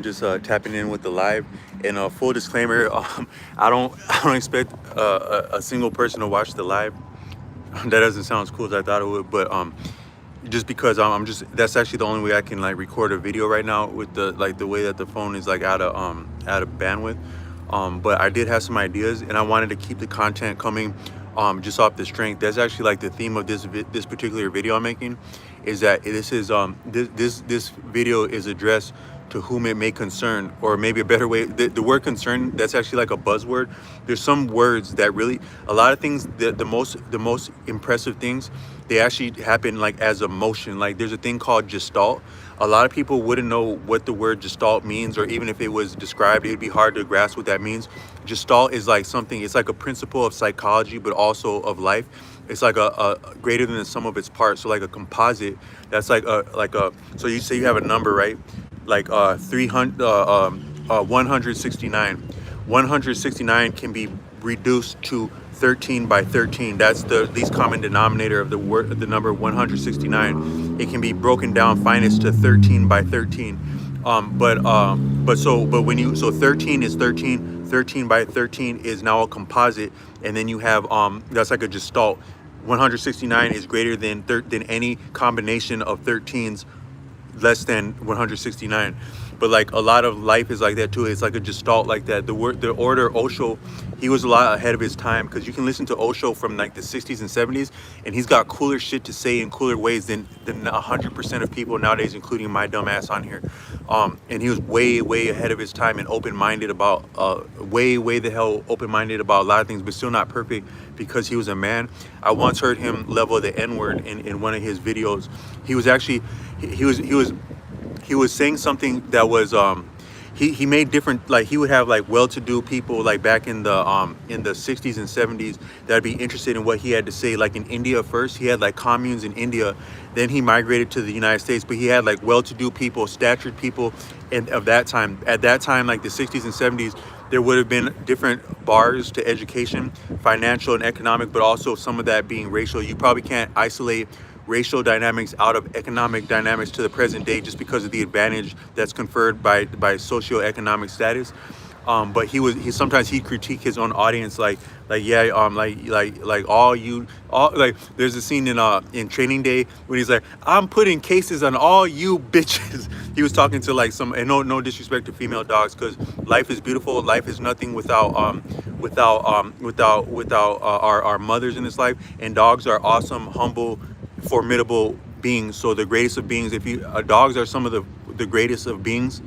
Just tapping in with the live. And full disclaimer, I don't expect a single person to watch the live. That doesn't sound as cool as I thought it would, but just because I'm just that's actually the only way I can like record a video right now with the way that the phone is like out of bandwidth. But I did have some ideas, and I wanted to keep the content coming just off the strength. That's actually like the theme of this particular video I'm making, is that this video is addressed to whom it may concern, or maybe a better way, the word concern, that's actually like a buzzword. There's some words that really, a lot of things, the most impressive things, they actually happen like as a motion. Like there's a thing called gestalt. A lot of people wouldn't know what the word gestalt means, or even if it was described, it'd be hard to grasp what that means. Gestalt is like something, it's like a principle of psychology, but also of life. It's like a greater than the sum of its parts. So like a composite, that's so you say you have a number, right? Like 169. 169 can be reduced to 13 by 13. That's the least common denominator of the number 169. It can be broken down finest to 13 by 13. When you, so 13 is 13. 13 by 13 is now a composite, and then you have that's like a gestalt. 169 is greater than any combination of 13s less than 169. But like a lot of life is like that too. It's like a gestalt like that. The order Osho, he was a lot ahead of his time, because you can listen to Osho from like the 60s and 70s, and he's got cooler shit to say in cooler ways than 100% of people nowadays, including my dumb ass on here. And he was way ahead of his time, and open-minded about way the hell open-minded about a lot of things, but still not perfect because he was a man. I once heard him level the N-word in one of his videos. He was actually he was saying something that was he made different, like he would have like well-to-do people like back in the 60s and 70s that'd be interested in what he had to say. Like in India first, he had like communes in India, then he migrated to the United States, but he had like well-to-do people, statured people, and of that time, at that time, like the 60s and 70s, there would have been different bars to education, financial and economic, but also some of that being racial. You probably can't isolate racial dynamics out of economic dynamics to the present day, just because of the advantage that's conferred by socioeconomic status. But he sometimes he critique his own audience, like there's a scene in Training Day when he's like, I'm putting cases on all you bitches. He was talking to like some, and no disrespect to female dogs, because life is beautiful. Life is nothing without our mothers in this life, and dogs are awesome, humble, formidable beings. So the greatest of beings, if you dogs are some of the greatest of beings,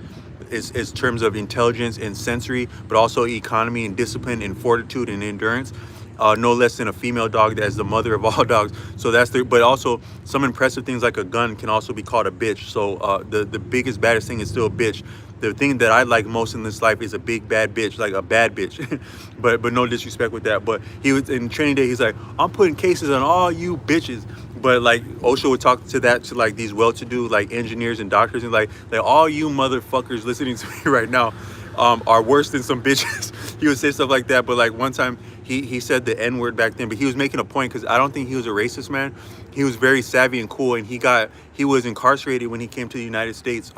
is terms of intelligence and sensory, but also economy and discipline and fortitude and endurance. No less than a female dog as the mother of all dogs. So but also some impressive things like a gun can also be called a bitch. So the biggest, baddest thing is still a bitch. The thing that I like most in this life is a big bad bitch, like a bad bitch. but no disrespect with that. But he was in Training Day, he's like, I'm putting cases on all you bitches. But like Osho would talk to that to like these well-to-do like engineers and doctors, and like all you motherfuckers listening to me right now are worse than some bitches. He would say stuff like that. But like one time he said the N-word back then, but he was making a point, because I don't think he was a racist man. He was very savvy and cool, and he was incarcerated when he came to the United States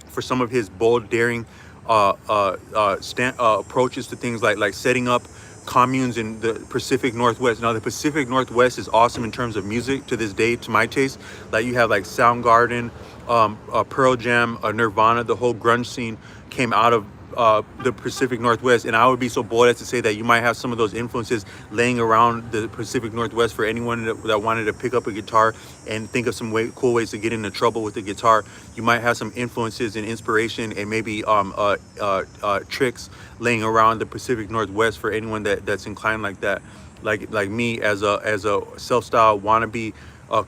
for some of his bold, daring approaches to things like setting up communes in the Pacific Northwest. Now the Pacific Northwest is awesome in terms of music to this day, to my taste. Like you have like Soundgarden, Pearl Jam, Nirvana. The whole grunge scene came out of the Pacific Northwest, and I would be so bold as to say that you might have some of those influences laying around the Pacific Northwest for anyone that wanted to pick up a guitar and think of some cool ways to get into trouble with the guitar. You might have some influences and inspiration and maybe tricks laying around the Pacific Northwest for anyone that's inclined like that, like me as a self-styled wannabe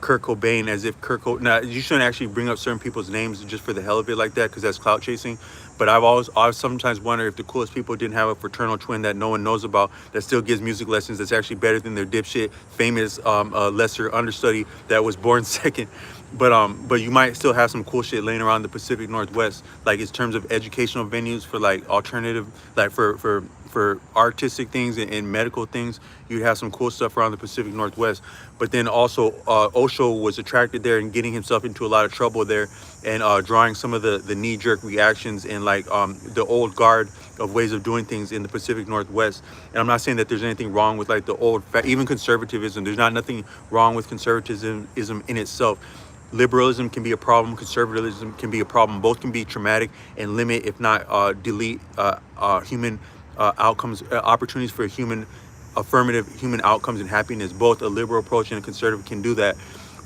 Kurt Cobain. As if now you shouldn't actually bring up certain people's names just for the hell of it like that, because that's clout chasing. But I've sometimes wondered if the coolest people didn't have a fraternal twin that no one knows about, that still gives music lessons, that's actually better than their dipshit famous lesser understudy that was born second. But you might still have some cool shit laying around the Pacific Northwest, like in terms of educational venues for like alternative, like for for artistic things and medical things. You'd have some cool stuff around the Pacific Northwest. But then also Osho was attracted there and getting himself into a lot of trouble there, and drawing some of the knee-jerk reactions and like the old guard of ways of doing things in the Pacific Northwest. And I'm not saying that there's anything wrong with like the old, even conservatism. There's not nothing wrong with conservatism in itself. Liberalism can be a problem. Conservatism can be a problem. Both can be traumatic and limit, if not delete, human outcomes, opportunities for affirmative human outcomes and happiness. Both a liberal approach and a conservative can do that.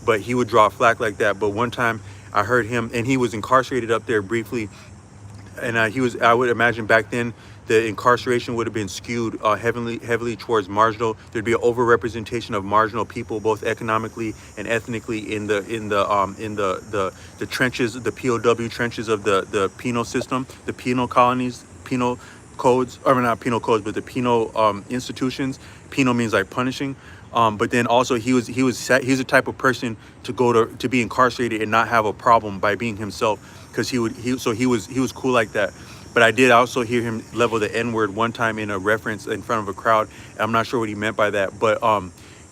But he would draw flack like that. But one time I heard him, and he was incarcerated up there briefly. And I would imagine back then, the incarceration would have been skewed heavily towards marginal. There'd be an overrepresentation of marginal people, both economically and ethnically, in the trenches, the POW trenches of the penal system, the penal colonies, penal codes, or not penal codes, but the penal institutions. Penal means like punishing. But then also he's the type of person to be incarcerated and not have a problem by being himself, because he was cool like that. But I did also hear him level the N-word one time in a reference in front of a crowd. I'm not sure what he meant by that, but and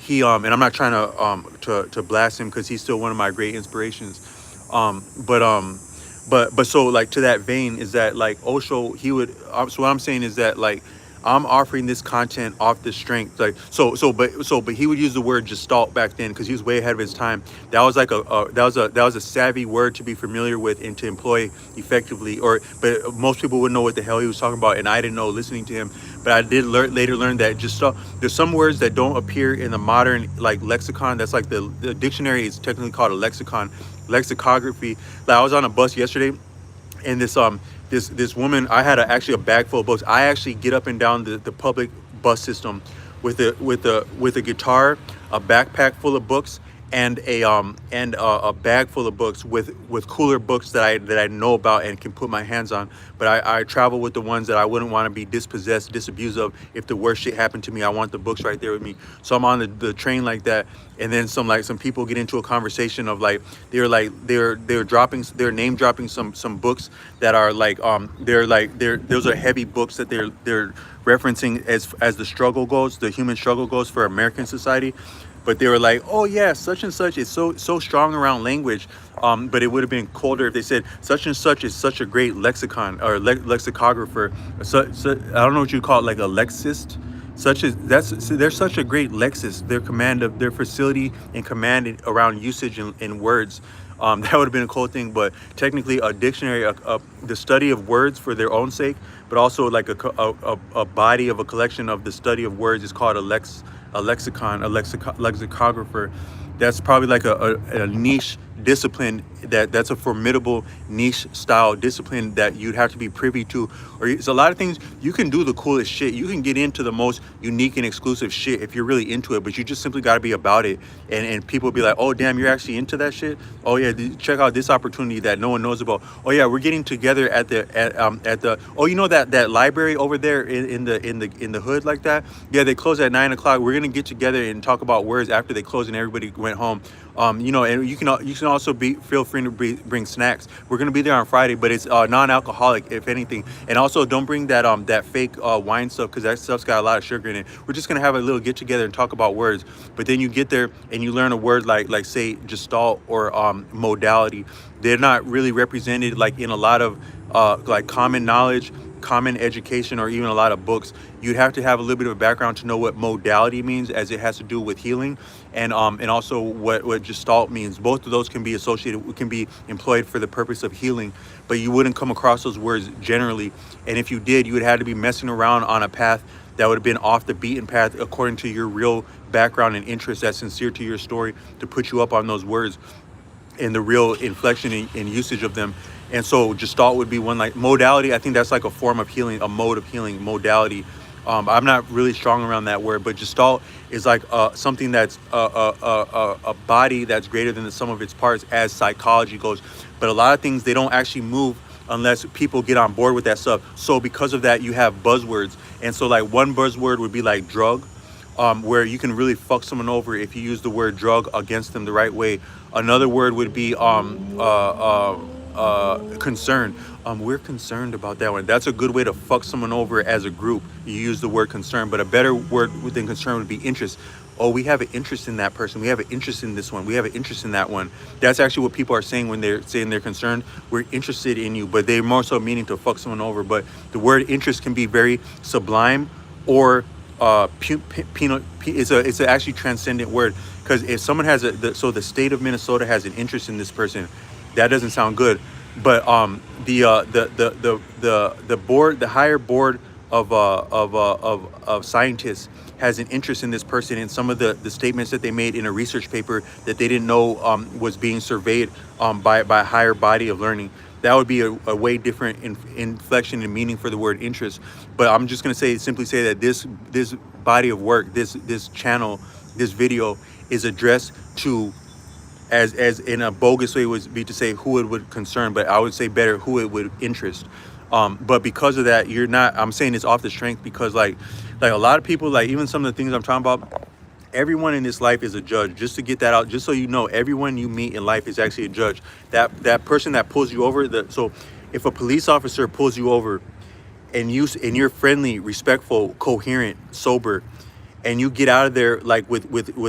I'm not trying to blast him, because he's still one of my great inspirations. But so like to that vein is that like Osho, he would. So what I'm saying is that like I'm offering this content off the strength, like but he would use the word gestalt back then because he was way ahead of his time. That was like that was a savvy word to be familiar with and to employ effectively. But most people wouldn't know what the hell he was talking about, and I didn't know listening to him. But I did later learn that gestalt. There's some words that don't appear in the modern like lexicon. That's like the dictionary is technically called a lexicon, lexicography. Like I was on a bus yesterday, and this woman, I had actually a bag full of books. I actually get up and down the public bus system with a guitar, a backpack full of books, and a bag full of books with cooler books that I know about and can put my hands on. But I travel with the ones that I wouldn't want to be disabused of. If the worst shit happened to me, I want the books right there with me. So I'm on the train like that, and then some people get into a conversation of like they're name dropping some books that are like those are heavy books that they're referencing as the struggle goes, the human struggle goes for American society. But they were like, oh yeah, such and such is so strong around language. But it would have been colder if they said such and such is such a great lexicon or lexicographer. So I don't know what you call it, like a lexist. They're such a great lexis. Their facility and command around usage in words. That would have been a cool thing. But technically, a dictionary, the study of words for their own sake, but also like a body of a collection of the study of words is called a lexicon, lexicographer. That's probably like a niche discipline that's a formidable niche style discipline that you'd have to be privy to. Or it's a lot of things. You can do the coolest shit. You can get into the most unique and exclusive shit if you're really into it, but you just simply got to be about it. And people be like, oh damn, you're actually into that shit. Oh yeah, check out this opportunity that no one knows about. Oh yeah, we're getting together at the oh, you know that library over there in the hood like that. Yeah, they close at 9 o'clock. We're gonna get together and talk about words after they close and everybody went home. And you can also feel free to bring snacks. We're gonna be there on Friday, but it's non-alcoholic if anything. And also don't bring that fake wine stuff, because that stuff's got a lot of sugar in it. We're just gonna have a little get together and talk about words. But then you get there and you learn a word like say gestalt or modality. They're not really represented like in a lot of like common knowledge, common education, or even a lot of books. You'd have to have a little bit of a background to know what modality means, as it has to do with healing, and also what gestalt means. Both of those can be employed for the purpose of healing, but you wouldn't come across those words generally. And if you did, you would have to be messing around on a path that would have been off the beaten path according to your real background and interest that's sincere to your story, to put you up on those words and the real inflection and usage of them. And so gestalt would be one. Like modality, I think that's like a form of healing, a mode of healing, modality. I'm not really strong around that word, but gestalt is like something that's a body that's greater than the sum of its parts as psychology goes. But a lot of things, they don't actually move unless people get on board with that stuff. So because of that, you have buzzwords. And so like one buzzword would be like drug, where you can really fuck someone over if you use the word drug against them the right way. Another word would be concern. We're concerned about that one. That's a good way to fuck someone over as a group. You use the word concern, but a better word than concern would be interest. Oh, we have an interest in that person. We have an interest in this one. We have an interest in that one. That's actually what people are saying when they're saying they're concerned. We're interested in you, but they're more so meaning to fuck someone over. But the word interest can be very sublime or it's a actually transcendent word, because if someone has so the state of Minnesota has an interest in this person, that doesn't sound good. But the board, the higher board of scientists has an interest in this person, and some of the statements that they made in a research paper that they didn't know was being surveyed by a higher body of learning. That would be a way different inflection and meaning for the word interest. But I'm just going to simply say that this body of work, this channel, this video is addressed to, as in a bogus way would be to say who it would concern, but I would say better who it would interest. But because of that, I'm saying it's off the strength, because like a lot of people, like even some of the things I'm talking about, everyone in this life is a judge. Just to get that out, just so you know, everyone you meet in life is actually a judge. That person that pulls you over, so if a police officer pulls you over and you're friendly, respectful, coherent, sober, and you get out of there like with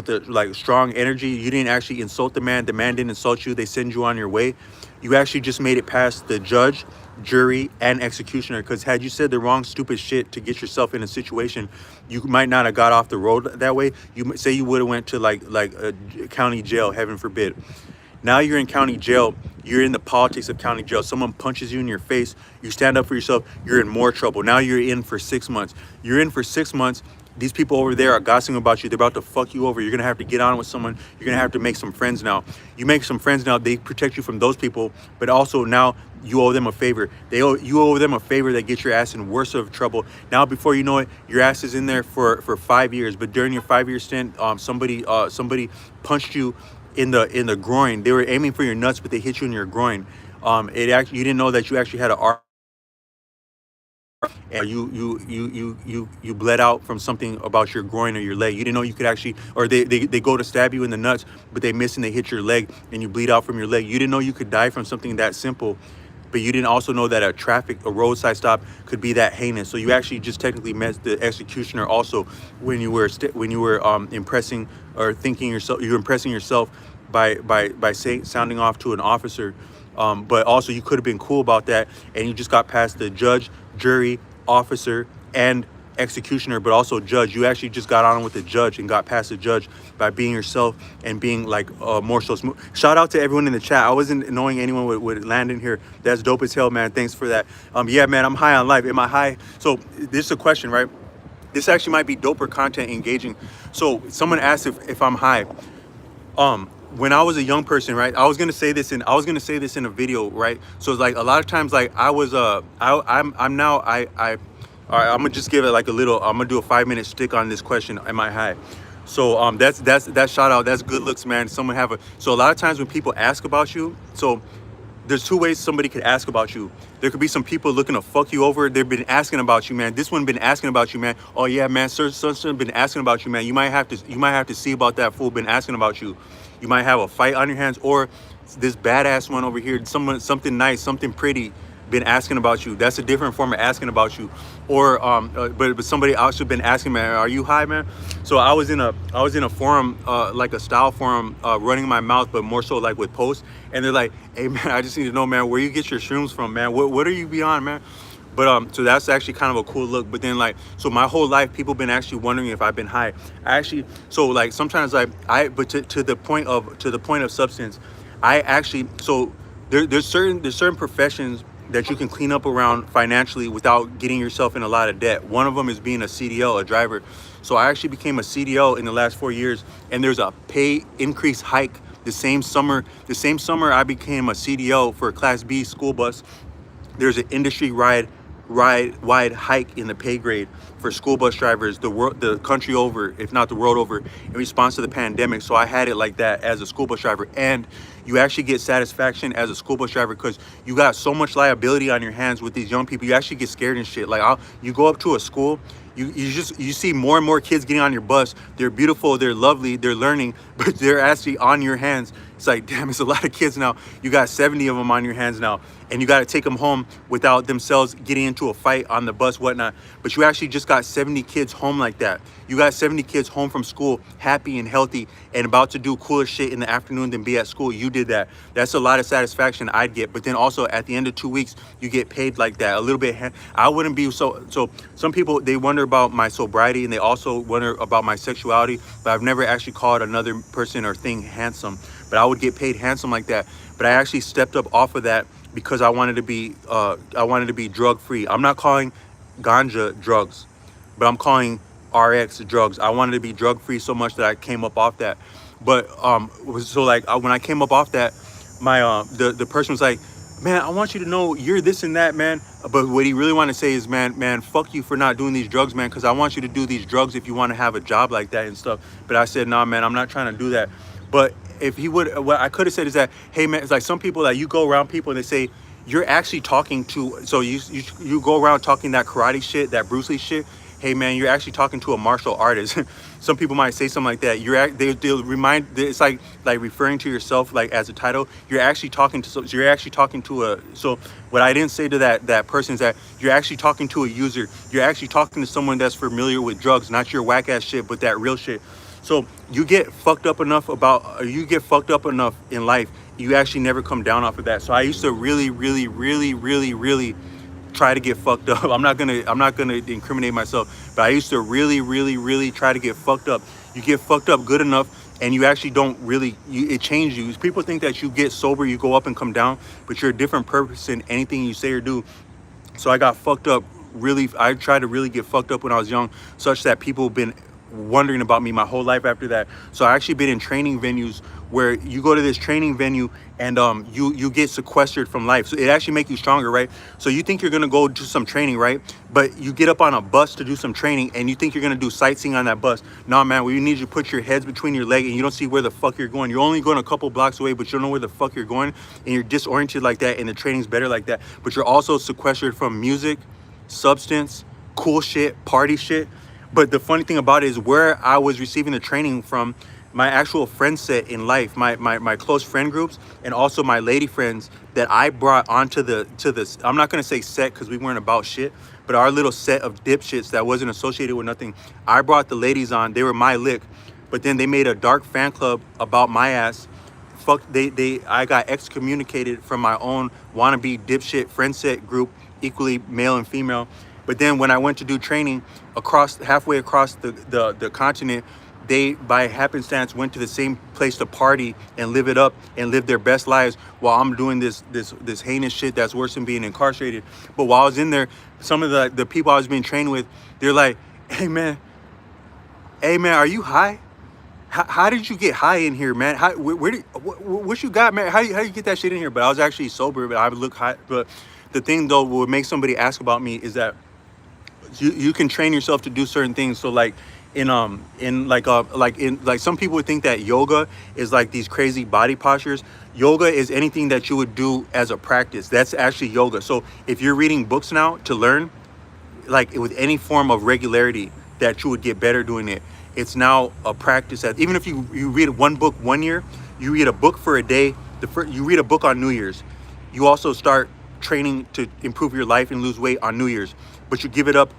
a like strong energy, you didn't actually insult the man didn't insult you, they send you on your way, you actually just made it past the judge, jury, and executioner. Because had you said the wrong stupid shit to get yourself in a situation, you might not have got off the road that way. You say you would have went to like a county jail, heaven forbid. Now you're in county jail, you're in the politics of county jail. Someone punches you in your face, you stand up for yourself, you're in more trouble. Now you're in for 6 months. You're in for 6 months. These people over there are gossiping about you. They're about to fuck you over. You're going to have to get on with someone. You're going to have to make some friends now. You make some friends now. They protect you from those people. But also now you owe them a favor. You owe them a favor that gets your ass in worse of trouble. Now, before you know it, your ass is in there for 5 years. But during your 5-year stint, somebody punched you in the groin. They were aiming for your nuts, but they hit you in your groin. You didn't know that you actually had an and you bled out from something about your groin or your leg. You didn't know you could actually, or they go to stab you in the nuts, but they miss and they hit your leg and you bleed out from your leg. You didn't know you could die from something that simple, but you didn't also know that a roadside stop could be that heinous. So you actually just technically met the executioner also when you were impressing or thinking yourself, you were impressing yourself by sounding off to an officer. But also you could have been cool about that, and you just got past the judge, jury, officer, and executioner, but also judge. You actually just got on with the judge and got past the judge by being yourself and being like more so smooth. Shout out to everyone in the chat. I wasn't knowing anyone would land in here. That's dope as hell, man. Thanks for that. Yeah, man, I'm high on life. Am I high? So this is a question, right? This actually might be doper content, engaging. So someone asked if I'm high. When I was a young person, right, I was gonna say this in a video, right? So it's like a lot of times, like I'm gonna just give it like a little. I'm gonna do a 5-minute stick on this question. Am I high? So that's shout out. That's good looks, man. So a lot of times when people ask about you, so there's 2 ways somebody could ask about you. There could be some people looking to fuck you over. They've been asking about you, man. This one been asking about you, man. Oh yeah, man, sir, been asking about you, man. You might have to see about that fool been asking about you. You might have a fight on your hands, or this badass one over here, something nice, something pretty, been asking about you. That's a different form of asking about you. Or but somebody else have been asking, man, are you high, man? So I was in a forum, like a style forum, running my mouth, but more so like with posts, and they're like, hey man, I just need to know, man, where you get your shrooms from, man. What are you beyond, man? But so that's actually kind of a cool look. But then like, so my whole life people been actually wondering if I've been high. So like sometimes but to the point of substance, I actually, so there's certain professions that you can clean up around financially without getting yourself in a lot of debt. One of them is being a CDL, a driver. So I actually became a CDL in the last 4 years, and there's a pay increase hike the same summer I became a CDL for a Class B school bus. There's an industry-wide hike in the pay grade for school bus drivers the country over, if not the world over, in response to the pandemic. So I had it like that as a school bus driver, and you actually get satisfaction as a school bus driver because you got so much liability on your hands with these young people. You actually get scared and shit. Like you go up to a school, you see more and more kids getting on your bus. They're beautiful, they're lovely, they're learning, but they're actually on your hands It's like, damn, it's a lot of kids now. You got 70 of them on your hands now, and you got to take them home without themselves getting into a fight on the bus, whatnot. But you actually just got 70 kids home like that. You got 70 kids home from school, happy and healthy, and about to do cooler shit in the afternoon than be at school. You did that. That's a lot of satisfaction I'd get. But then also at the end of 2 weeks, you get paid like that a little bit. I wouldn't be so. Some people, they wonder about my sobriety, and they also wonder about my sexuality. But I've never actually called another person or thing handsome. But I would get paid handsome like that. But I actually stepped up off of that because I wanted to be drug free. I'm not calling ganja drugs, but I'm calling RX drugs. I wanted to be drug free so much that I came up off that. But so like when I came up off that, my the person was like, man, I want you to know you're this and that, man. But what he really wanted to say is, man, fuck you for not doing these drugs, man, because I want you to do these drugs if you want to have a job like that and stuff. But I said, nah, man, I'm not trying to do that. But if he would, what I could have said is that, hey, man, it's like some people that you go around people and they say, you're actually talking to, so you go around talking that karate shit, that Bruce Lee shit. Hey, man, you're actually talking to a martial artist. Some people might say something like that. They'll remind, it's like referring to yourself like as a title. You're actually talking to, so what I didn't say to that person is that you're actually talking to a user. You're actually talking to someone that's familiar with drugs, not your whack ass shit, but that real shit. So you get fucked up enough in life, you actually never come down off of that. So I used to really try to get fucked up. I'm not gonna incriminate myself, but I used to really try to get fucked up. You get fucked up good enough, and you actually don't really. It changes you. People think that you get sober, you go up and come down, but you're a different person. Anything you say or do. So I got fucked up. I tried to really get fucked up when I was young, such that people have been wondering about me my whole life after that. So I actually been in training venues where you go to this training venue and you get sequestered from life. So it actually make you stronger, right? So you think you're gonna go do some training, right? But you get up on a bus to do some training and you think you're gonna do sightseeing on that bus. Nah, man, we need you to put your heads between your legs and you don't see where the fuck you're going. You're only going a couple blocks away, but you don't know where the fuck you're going, and you're disoriented like that, and the training's better like that. But you're also sequestered from music, substance, cool shit, party shit. But the funny thing about it is where I was receiving the training from, my actual friend set in life, my close friend groups, and also my lady friends that I brought onto this. I'm not gonna say set because we weren't about shit, but our little set of dipshits that wasn't associated with nothing. I brought the ladies on. They were my lick, but then they made a dark fan club about my ass. I got excommunicated from my own wannabe dipshit friend set group, equally male and female. But then when I went to do training halfway across the continent, they by happenstance went to the same place to party and live it up and live their best lives while I'm doing this heinous shit that's worse than being incarcerated. But while I was in there, some of the people I was being trained with, they're like, hey man, are you high? How did you get high in here, man? What you got, man? How you get that shit in here? But I was actually sober, but I would look high. But the thing though, what would make somebody ask about me is that you can train yourself to do certain things. So like some people would think that yoga is like these crazy body postures. Yoga is anything that you would do as a practice. That's actually yoga. So if you're reading books now to learn, like with any form of regularity that you would get better doing it, it's now a practice. That even if you read one book 1 year, you read a book for a day, you read a book on New Year's, you also start training to improve your life and lose weight on New Year's, but you give it up.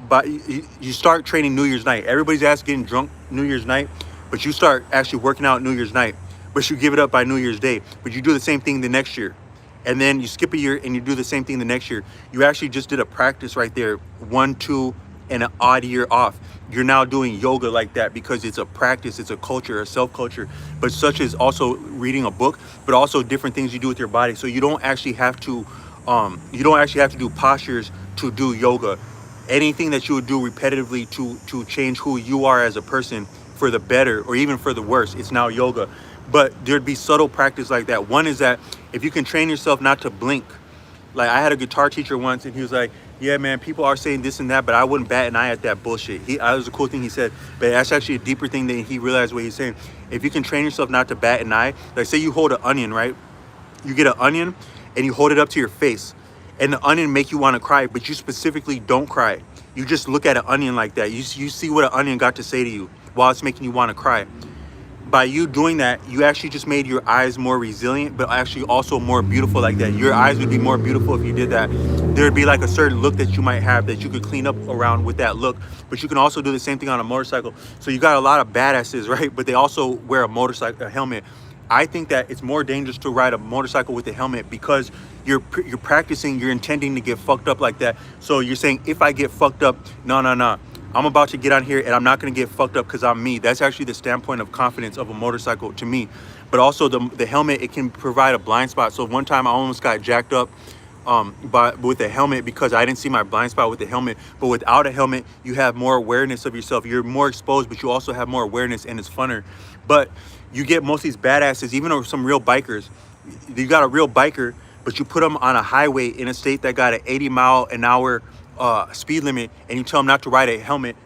But you start training New Year's night. Everybody's ass getting drunk New Year's night, but you start actually working out New Year's night, but you give it up by New Year's Day. But you do the same thing the next year, and then you skip a year and you do the same thing the next year. You actually just did a practice right there, 1, 2, and an odd year off. You're now doing yoga like that because it's a practice, it's a culture, a self-culture, but such as also reading a book, but also different things you do with your body. So you don't actually have to do postures to do yoga. Anything that you would do repetitively to change who you are as a person for the better or even for the worse, it's now yoga. But there'd be subtle practice like that. One is that if you can train yourself not to blink. Like I had a guitar teacher once and he was like, yeah, man, people are saying this and that, but I wouldn't bat an eye at that bullshit. That was a cool thing he said, but that's actually a deeper thing than he realized what he's saying. If you can train yourself not to bat an eye, like say you hold an onion, right? You get an onion and you hold it up to your face and the onion make you want to cry, but you specifically don't cry. You just look at an onion like that. You see what an onion got to say to you while it's making you want to cry. by you doing that, you actually just made your eyes more resilient, but actually also more beautiful like that. Your eyes would be more beautiful if you did that. There'd be like a certain look that you might have that you could clean up around with that look, but you can also do the same thing on a motorcycle. So you got a lot of badasses, right? But they also wear a helmet. I think that it's more dangerous to ride a motorcycle with a helmet because you're practicing, you're intending to get fucked up like that. So you're saying, if I get fucked up, no, no, no. I'm about to get on here and I'm not going to get fucked up because I'm me. That's actually the standpoint of confidence of a motorcycle to me. But also the helmet, it can provide a blind spot. So one time I almost got jacked up with a helmet because I didn't see my blind spot with the helmet. But without a helmet, you have more awareness of yourself. You're more exposed, but you also have more awareness and it's funner. But you get most of these badasses, even though some real bikers, you got a real biker, but you put them on a highway in a state that got an 80-mile-an-hour speed limit, and you tell them not to ride a helmet,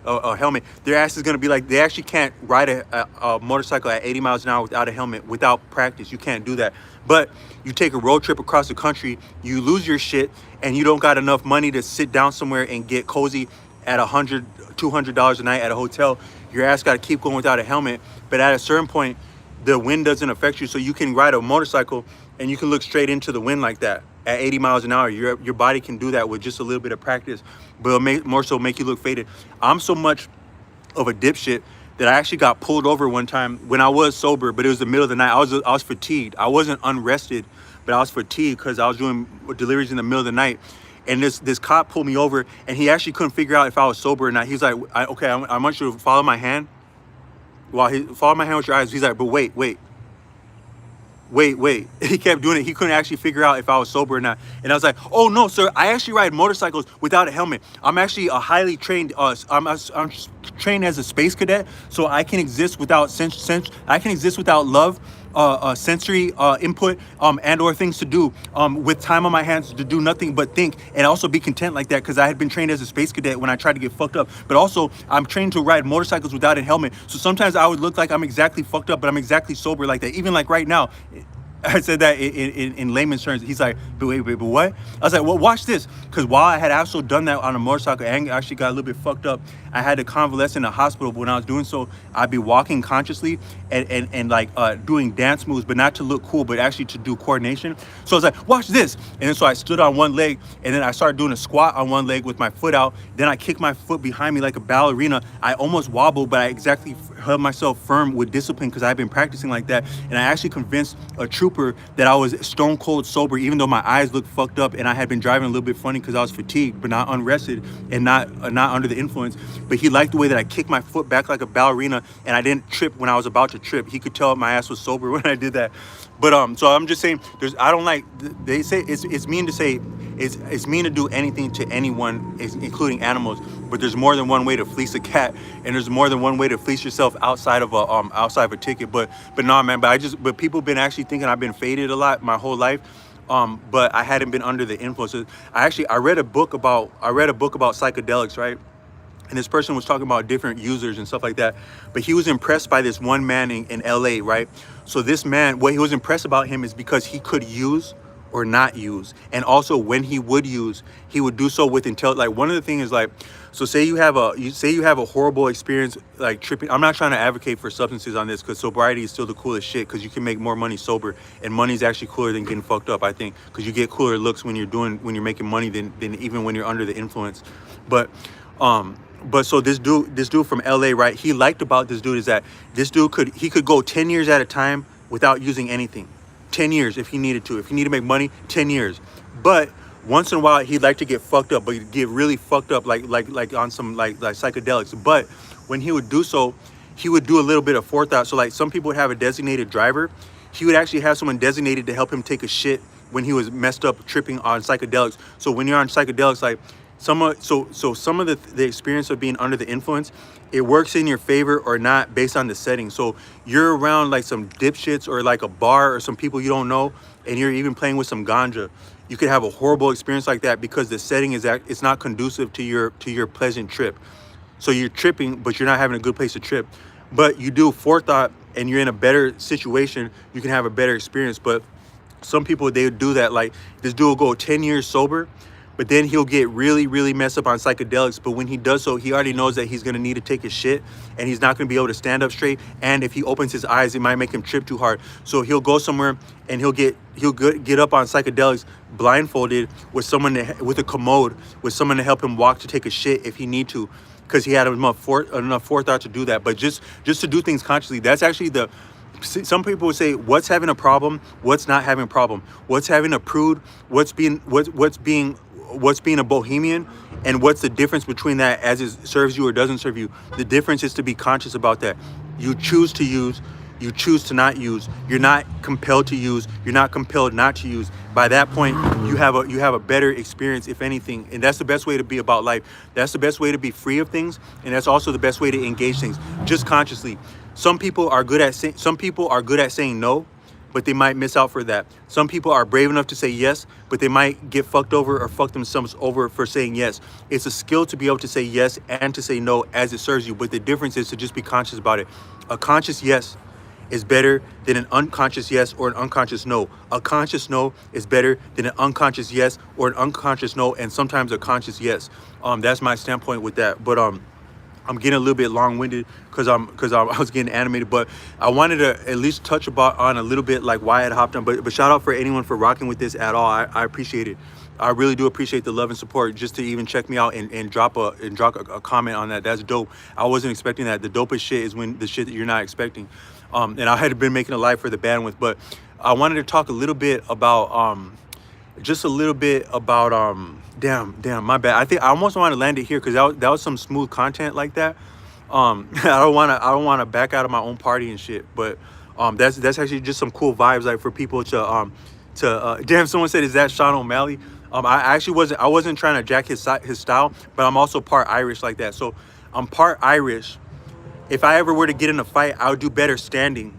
their ass is going to be like, they actually can't ride a motorcycle at 80 miles an hour without a helmet, without practice. You can't do that. But you take a road trip across the country, you lose your shit, and you don't got enough money to sit down somewhere and get cozy at $100-$200 a night at a hotel. Your ass got to keep going without a helmet. But at a certain point, the wind doesn't affect you, so you can ride a motorcycle and you can look straight into the wind like that at 80 miles an hour. Your body can do that with just a little bit of practice, but it'll more so make you look faded. I'm so much of a dipshit that I actually got pulled over one time when I was sober, but it was the middle of the night. I was fatigued. I wasn't unrested, but I was fatigued because I was doing deliveries in the middle of the night. And this cop pulled me over, and he actually couldn't figure out if I was sober or not. He's like, okay, I want you to follow my hand. While he followed my hand with your eyes, he's like, but wait. He kept doing it. He couldn't actually figure out if I was sober or not. And I was like, oh no, sir, I actually ride motorcycles without a helmet. I'm actually a highly trained, I'm trained as a space cadet, so I can exist without I can exist without love, sensory input, and or things to do, with time on my hands to do nothing but think and also be content like that, because I had been trained as a space cadet when I tried to get fucked up. But also I'm trained to ride motorcycles without a helmet, so sometimes I would look like I'm exactly fucked up, but I'm exactly sober like that. Even like right now, I said that in layman's terms. He's like, but wait, but what? I was like, well, watch this. Because while I had also done that on a motorcycle and actually got a little bit fucked up, I had to convalesce in the hospital. But when I was doing so, I'd be walking consciously and like doing dance moves, but not to look cool, but actually to do coordination. So I was like, watch this. And then so I stood on one leg, and then I started doing a squat on one leg with my foot out. Then I kicked my foot behind me like a ballerina. I almost wobbled, but I exactly held myself firm with discipline because I've been practicing like that. And I actually convinced a trooper that I was stone cold sober, even though my eyes looked fucked up and I had been driving a little bit funny because I was fatigued, but not unrested and not under the influence. But he liked the way that I kicked my foot back like a ballerina and I didn't trip when I was about to trip. He could tell my ass was sober when I did that. But so I'm just saying, I don't like, they say it's mean to say, it's mean to do anything to anyone, including animals, but there's more than one way to fleece a cat, and there's more than one way to fleece yourself outside of a ticket. But no, man, but people been actually thinking I've been faded a lot my whole life. But I hadn't been under the influences. I read a book about psychedelics, right? And this person was talking about different users and stuff like that. But he was impressed by this one man in LA, right? So this man, what he was impressed about him is because he could use or not use. And also when he would use, he would do so with intelligence. Like one of the things is like, so say you have a horrible experience like tripping. I'm not trying to advocate for substances on this because sobriety is still the coolest shit because you can make more money sober, and money is actually cooler than getting fucked up, I think, because you get cooler looks when you're making money than even when you're under the influence. But so this dude from LA, right? He liked about this dude is that this dude could go 10 years at a time without using anything. 10 years if he needed to. If he needed to make money, 10 years. But once in a while he'd like to get fucked up, but he'd get really fucked up like on some like psychedelics. But when he would do so, he would do a little bit of forethought. So like some people would have a designated driver. He would actually have someone designated to help him take a shit when he was messed up tripping on psychedelics. So when you're on psychedelics, like some of the experience of being under the influence, it works in your favor or not based on the setting. So you're around like some dipshits or like a bar or some people you don't know, and you're even playing with some ganja. You could have a horrible experience like that because the setting it's not conducive to your pleasant trip. So you're tripping, but you're not having a good place to trip. But you do forethought and you're in a better situation, you can have a better experience. But some people, they would do that. Like this dude will go 10 years sober, but then he'll get really, really messed up on psychedelics. But when he does so, he already knows that he's going to need to take his shit, and he's not going to be able to stand up straight. And if he opens his eyes, it might make him trip too hard. So he'll go somewhere and he'll get up on psychedelics blindfolded with someone with a commode, with someone to help him walk to take a shit if he need to, because he had enough forethought to do that. But just to do things consciously, that's actually the. Some people would say, what's having a problem? What's not having a problem? What's having a prude? What's being a bohemian? And what's the difference between that, as it serves you or doesn't serve you? The difference is to be conscious about that. You choose to use, you choose to not use. You're not compelled to use. You're not compelled not to use. By that point, you have a better experience, if anything. And that's the best way to be about life. That's the best way to be free of things, and that's also the best way to engage things, just consciously. Some people are good at saying no, but they might miss out for that. Some people are brave enough to say yes, but they might get fucked over or fuck themselves over for saying yes. It's a skill to be able to say yes and to say no as it serves you, but the difference is to just be conscious about it. A conscious yes is better than an unconscious yes or an unconscious no. A conscious no is better than an unconscious yes or an unconscious no, and sometimes a conscious yes. That's my standpoint with that. But I'm getting a little bit long-winded because I was getting animated, but I wanted to at least touch on a little bit like why I had hopped on. But shout out for anyone for rocking with this at all. I appreciate it. I really do appreciate the love and support, just to even check me out and drop a comment on that. That's dope. I wasn't expecting that. The dopest shit is when the shit that you're not expecting. And I had been making a live for the bandwidth, but I wanted to talk a little bit about damn, my bad. I think I almost want to land it here because that was some smooth content like that. I don't want to back out of my own party and shit, but that's actually just some cool vibes, like for people to damn, someone said, is that Sean O'Malley? I wasn't trying to jack his style, but I'm also part Irish like that. So I'm part Irish. If I ever were to get in a fight, I would do better standing.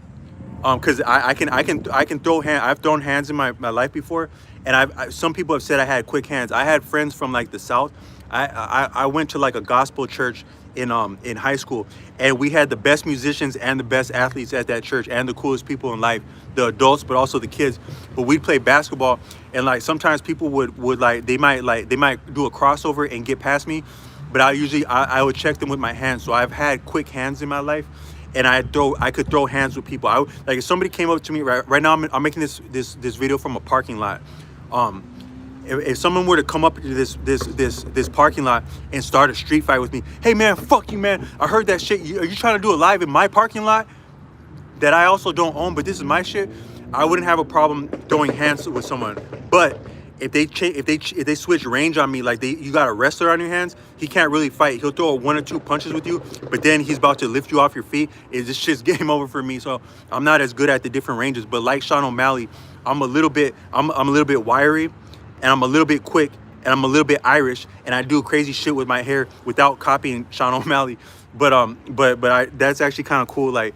Because I can throw hands. I've thrown hands in my life before, and some people have said I had quick hands. I had friends from like the South. I went to like a gospel church in high school, and we had the best musicians and the best athletes at that church, and the coolest people in life, the adults but also the kids. But we'd play basketball, and like sometimes people would like they might do a crossover and get past me, but I would check them with my hands. So I've had quick hands in my life. And I could throw hands with people. Like if somebody came up to me right now, I'm making this video from a parking lot. If someone were to come up to this parking lot and start a street fight with me, hey man, fuck you man, I heard that shit. Are you trying to do it live in my parking lot that I also don't own, but this is my shit? I wouldn't have a problem throwing hands with someone. But if they switch range on me, like you got a wrestler on your hands, he can't really fight. He'll throw 1 or 2 punches with you, but then he's about to lift you off your feet. This shit's game over for me. So I'm not as good at the different ranges. But like Sean O'Malley, I'm a little bit wiry, and I'm a little bit quick, and I'm a little bit Irish, and I do crazy shit with my hair without copying Sean O'Malley. But that's actually kind of cool. Like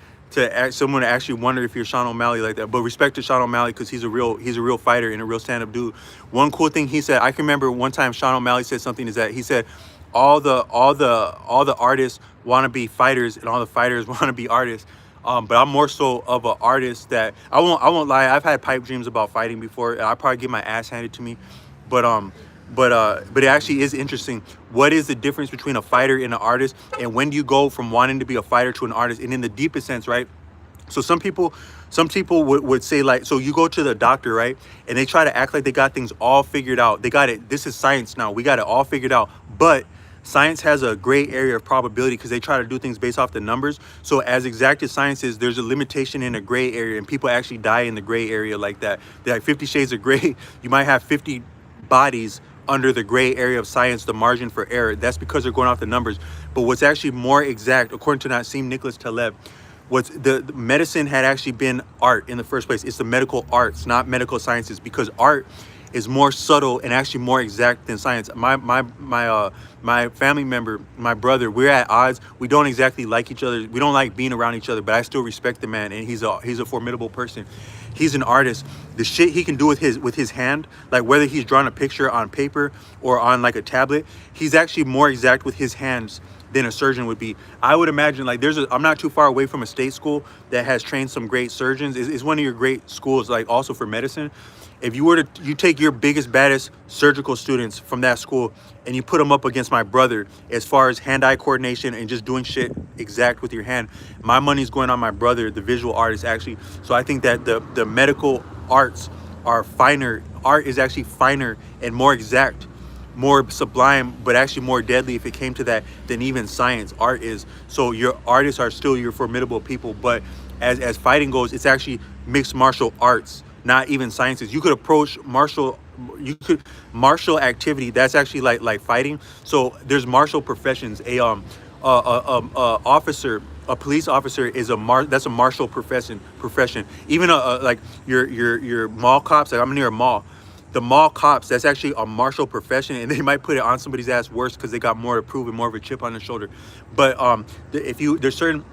someone to actually wonder if you're Sean O'Malley like that. But respect to Sean O'Malley, because he's a real fighter and a real stand-up dude. One cool thing he said, I can remember one time Sean O'Malley said something, is that he said all the artists want to be fighters and all the fighters want to be artists. But I'm more so of an artist that I won't lie. I've had pipe dreams about fighting before, and I probably get my ass handed to me. But it actually is interesting. What is the difference between a fighter and an artist? And when do you go from wanting to be a fighter to an artist? And in the deepest sense, right? So some people would say, like, so you go to the doctor, right? And they try to act like they got things all figured out. They got it. This is science now. We got it all figured out. But science has a gray area of probability because they try to do things based off the numbers. So as exact as science is, there's a limitation in a gray area, and people actually die in the gray area like that. They're like 50 shades of gray. You might have 50 bodies under the gray area of science, the margin for error. That's because they're going off the numbers. But what's actually more exact, according to Nassim Nicholas Taleb, what's the medicine had actually been art in the first place. It's the medical arts, not medical sciences, because art is more subtle and actually more exact than science. My family member, my brother, we're at odds. We don't exactly like each other. We don't like being around each other, but I still respect the man, and he's a formidable person. He's an artist. The shit he can do with his hand, like whether he's drawing a picture on paper or on like a tablet, he's actually more exact with his hands than a surgeon would be. I would imagine, like, I'm not too far away from a state school that has trained some great surgeons. It's one of your great schools, like also for medicine. If you were to, you take your biggest, baddest surgical students from that school and you put them up against my brother as far as hand-eye coordination and just doing shit exact with your hand, my money's going on my brother, the visual artist, actually. So I think that the medical arts are finer. Art is actually finer and more exact, more sublime, but actually more deadly if it came to that than even science. Art is. So your artists are still your formidable people, but as fighting goes, it's actually mixed martial arts, not even sciences. You could approach martial activity, that's actually like fighting. So there's martial professions. Officer, a police officer is that's a martial profession. Even like your mall cops, like I'm near a mall, the mall cops, that's actually a martial profession, and they might put it on somebody's ass worse because they got more to prove and more of a chip on their shoulder. But there's certain,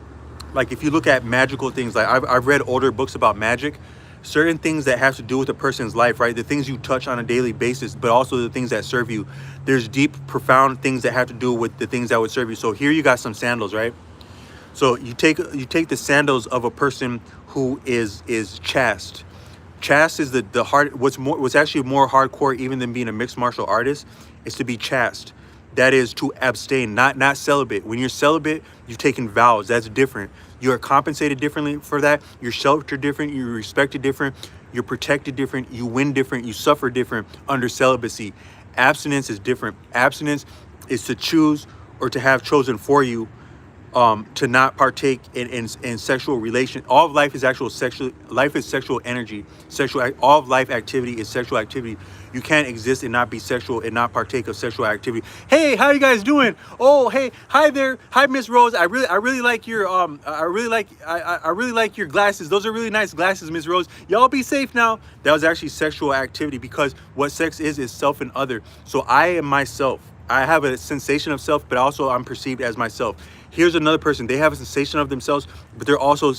like if you look at magical things, like I've read older books about magic, certain things that have to do with a person's life, right? The things you touch on a daily basis, but also the things that serve you. There's deep, profound things that have to do with the things that would serve you. So here you got some sandals, right? So you take the sandals of a person who is chaste. Chaste is the hard. What's actually more hardcore even than being a mixed martial artist is to be chaste. That is to abstain, not celibate. When you're celibate, you've taken vows. That's different. You're compensated differently for that. You're sheltered different. You're respected different. You're protected different. You win different. You suffer different under celibacy. Abstinence is different. Abstinence is to choose or to have chosen for you to not partake in sexual relation. All of life is actual sexual. Life is sexual energy. All of life activity is sexual activity. You can't exist and not be sexual and not partake of sexual activity. Hey, how you guys doing? Oh, hey, hi there, hi Miss Rose. I really like your I really like your glasses. Those are really nice glasses, Miss Rose. Y'all be safe now. That was actually sexual activity, because what sex is self and other. So I am myself. I have a sensation of self, but also I'm perceived as myself. Here's another person. They have a sensation of themselves, but they're also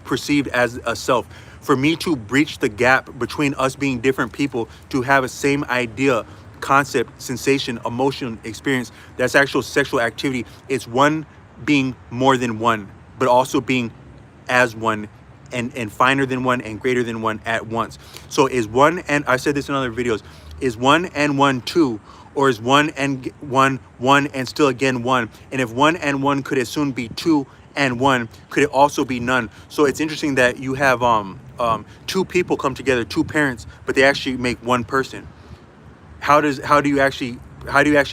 perceived as a self. For me to breach the gap between us being different people, to have a same idea, concept, sensation, emotion, experience, that's actual sexual activity. It's one being more than one, but also being as one, and finer than one and greater than one at once. So is one, and I said this in other videos, is one and one two? Or is one and one and still again one? And if one and one could as soon be two and one, could it also be none? So it's interesting that you have two people come together, two parents, but they actually make one person. How do you actually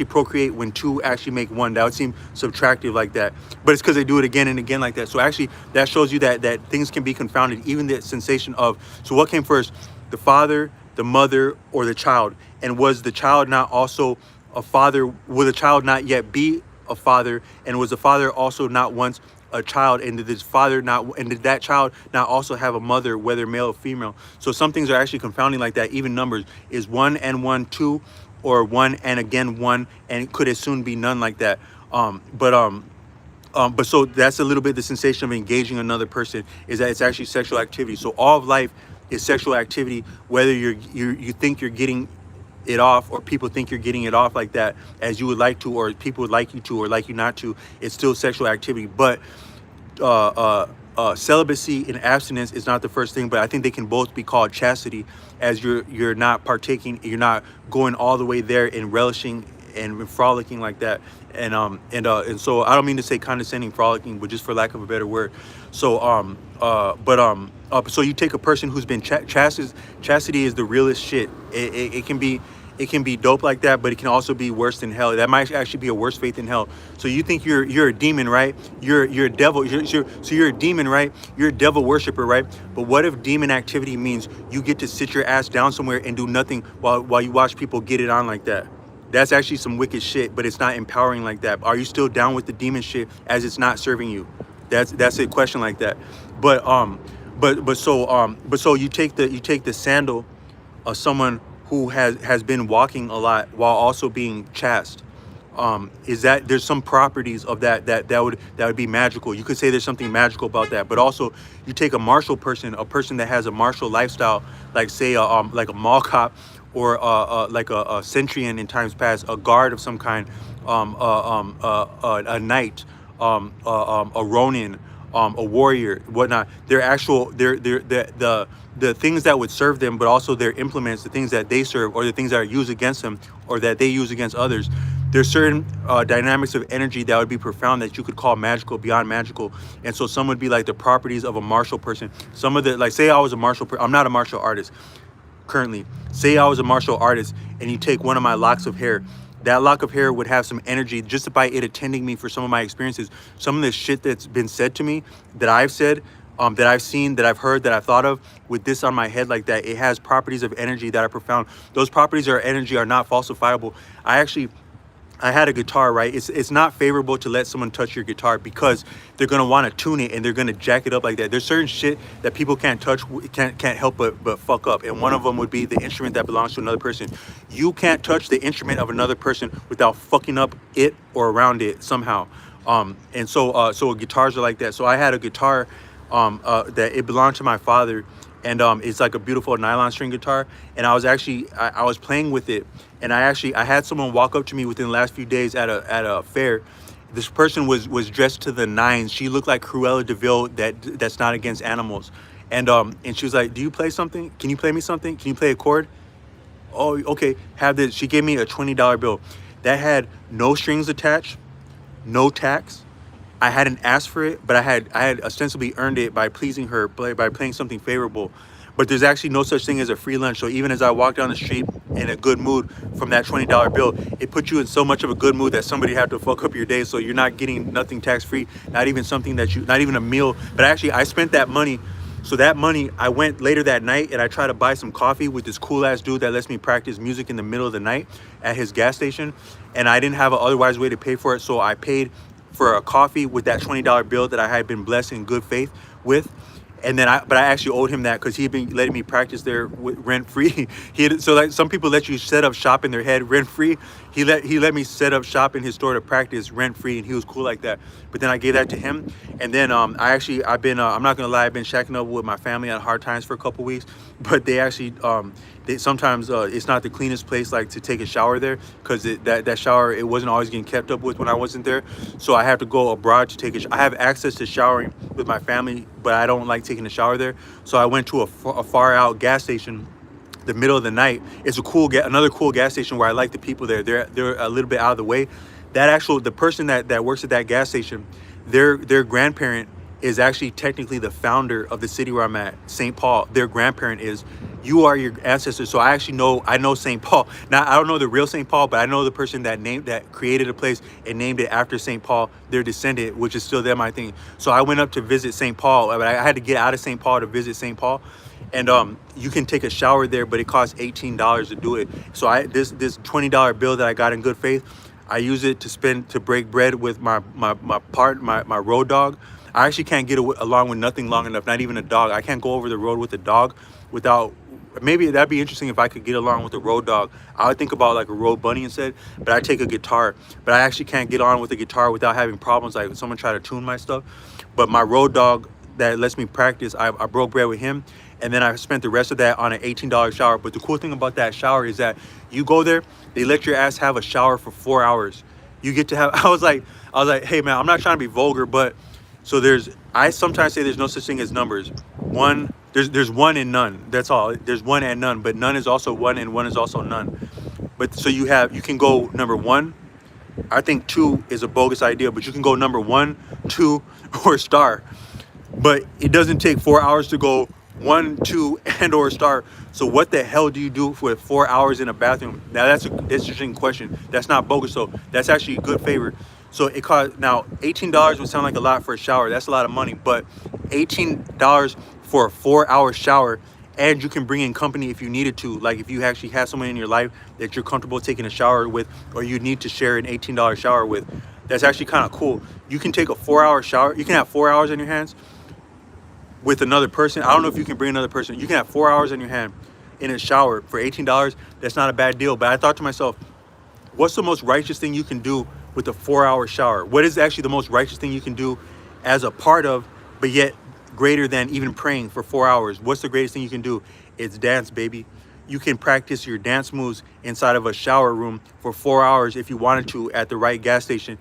procreate when two actually make one? That would seem subtractive like that, but it's because they do it again and again like that. So actually that shows you that things can be confounded, even the sensation of, so what came first, the father, the mother, or the child? And was the child not also a father? Will the child not yet be a father? And was the father also not once a child? And did this father not, and did that child not also have a mother, whether male or female? So some things are actually confounding like that. Even numbers, is one and one two, or one and again one, and could as soon be none like that? But so that's a little bit the sensation of engaging another person, is that it's actually sexual activity. So all of life is sexual activity, whether you think you're getting it off, or people think you're getting it off like that as you would like to, or people would like you to or like you not to. It's still sexual activity. But celibacy and abstinence is not the first thing, but I think they can both be called chastity, as you're not partaking, you're not going all the way there and relishing and frolicking like that. And so I don't mean to say condescending frolicking, but just for lack of a better word. So so you take a person who's been chastity is the realest shit. It can be dope like that, but it can also be worse than hell. That might actually be a worse fate than hell. So you think you're a demon, right? You're a devil. So you're a demon, right? You're a devil worshiper, right? But what if demon activity means you get to sit your ass down somewhere and do nothing while you watch people get it on like that? That's actually some wicked shit, but it's not empowering like that. Are you still down with the demon shit as it's not serving you? That's a question like that. But so you take the sandal of someone who has been walking a lot while also being chaste. Is that there's some properties of that would be magical. You could say there's something magical about that. But also you take a martial person, a person that has a martial lifestyle, like say like a mall cop, or like a centurion in times past, a guard of some kind, a knight, a ronin, a warrior, whatnot. They're actual, they're the things that would serve them, but also their implements, the things that they serve, or the things that are used against them, or that they use against others. There's certain dynamics of energy that would be profound that you could call magical, beyond magical. And so some would be like the properties of a martial person. Some of the, like, say I was a martial person, I'm not a martial artist currently. Say I was a martial artist and you take one of my locks of hair. That lock of hair would have some energy just by it attending me for some of my experiences. Some of the shit that's been said to me, that I've said, that I've seen, that I've heard, that I've thought of, with this on my head like that, it has properties of energy that are profound. Those properties of energy are not falsifiable. I had a guitar, right? It's not favorable to let someone touch your guitar because they're gonna want to tune it and they're gonna jack it up like that. There's certain shit that people can't touch, can't help but fuck up. And one of them would be the instrument that belongs to another person. You can't touch the instrument of another person without fucking up it or around it somehow. And so guitars are like that. So I had a guitar that it belonged to my father, and it's like a beautiful nylon string guitar. And I was actually I was playing with it, and I had someone walk up to me within the last few days at a fair. This person was dressed to the nines. She looked like Cruella de Vil that's not against animals. And she was like, "Do you play something? Can you play me something? Can you play a chord?" "Oh, okay, have this." She gave me a $20 bill that had no strings attached, no tax. I hadn't asked for it, but I had ostensibly earned it by pleasing her, by playing something favorable. But there's actually no such thing as a free lunch. So even as I walk down the street in a good mood from that $20 bill, it puts you in so much of a good mood that somebody had to fuck up your day. So you're not getting nothing tax free, not even something not even a meal. But actually, I spent that money. So that money, I went later that night and I tried to buy some coffee with this cool ass dude that lets me practice music in the middle of the night at his gas station. And I didn't have an otherwise way to pay for it. So I paid for a coffee with that $20 bill that I had been blessed in good faith with. And then I actually owed him that because he'd been letting me practice there rent free. So like some people let you set up shop in their head rent free. He let me set up shop in his store to practice rent free, and he was cool like that. But then I gave that to him, and then I've been I'm not gonna lie, I've been shacking up with my family at Hard Times for a couple weeks. But they actually sometimes it's not the cleanest place like to take a shower there, because that shower, it wasn't always getting kept up with when I wasn't there. So I have to go abroad to take I have access to showering with my family, but I don't like taking a shower there. So I went to a far out gas station the middle of the night. It's another cool gas station where I like the people there. They're a little bit out of the way. The person that works at that gas station, their grandparent is actually technically the founder of the city where I'm at, St. Paul. Their grandparent is. You are your ancestors. So I know St. Paul. Now I don't know the real St. Paul, but I know the person that created a place and named it after St. Paul, their descendant, which is still them, I think. So I went up to visit St. Paul. I had to get out of St. Paul to visit St. Paul. And you can take a shower there, but it costs $18 to do it. So this $20 bill that I got in good faith, I use it to break bread with my road dog. I actually can't get along with nothing long enough, not even a dog. I can't go over the road with a dog without, maybe that'd be interesting if I could get along with a road dog. I would think about like a road bunny instead, but I take a guitar. But I actually can't get on with a guitar without having problems, like someone try to tune my stuff. But my road dog that lets me practice, I broke bread with him. And then I spent the rest of that on an $18 shower. But the cool thing about that shower is that you go there, they let your ass have a shower for 4 hours. You get to have, I was like, hey man, I'm not trying to be vulgar, but so I sometimes say there's no such thing as numbers. There's one and none. That's all. There's one and none, but none is also one and one is also none. But so you can go number one. I think two is a bogus idea, but you can go number 1, 2, or star. But it doesn't take 4 hours to go 1, 2, and or star. So what the hell do you do for 4 hours in a bathroom? Now that's an interesting question. That's not bogus, so that's actually a good favor. So it costs, now $18 would sound like a lot for a shower. That's a lot of money, but $18 for a 4-hour shower, and you can bring in company if you needed to. Like if you actually have someone in your life that you're comfortable taking a shower with, or you need to share an $18 shower with. That's actually kind of cool. You can take a 4-hour shower. You can have 4 hours on your hands with another person. I don't know if you can bring another person. You can have 4 hours on your hand in a shower for $18. That's not a bad deal. But I thought to myself, what's the most righteous thing you can do with a 4-hour shower? What is actually the most righteous thing you can do as a part of, but yet greater than even praying for 4 hours? What's the greatest thing you can do? It's dance, baby. you can practice your dance moves inside of a shower room for 4 hours if you wanted to at the right gas station.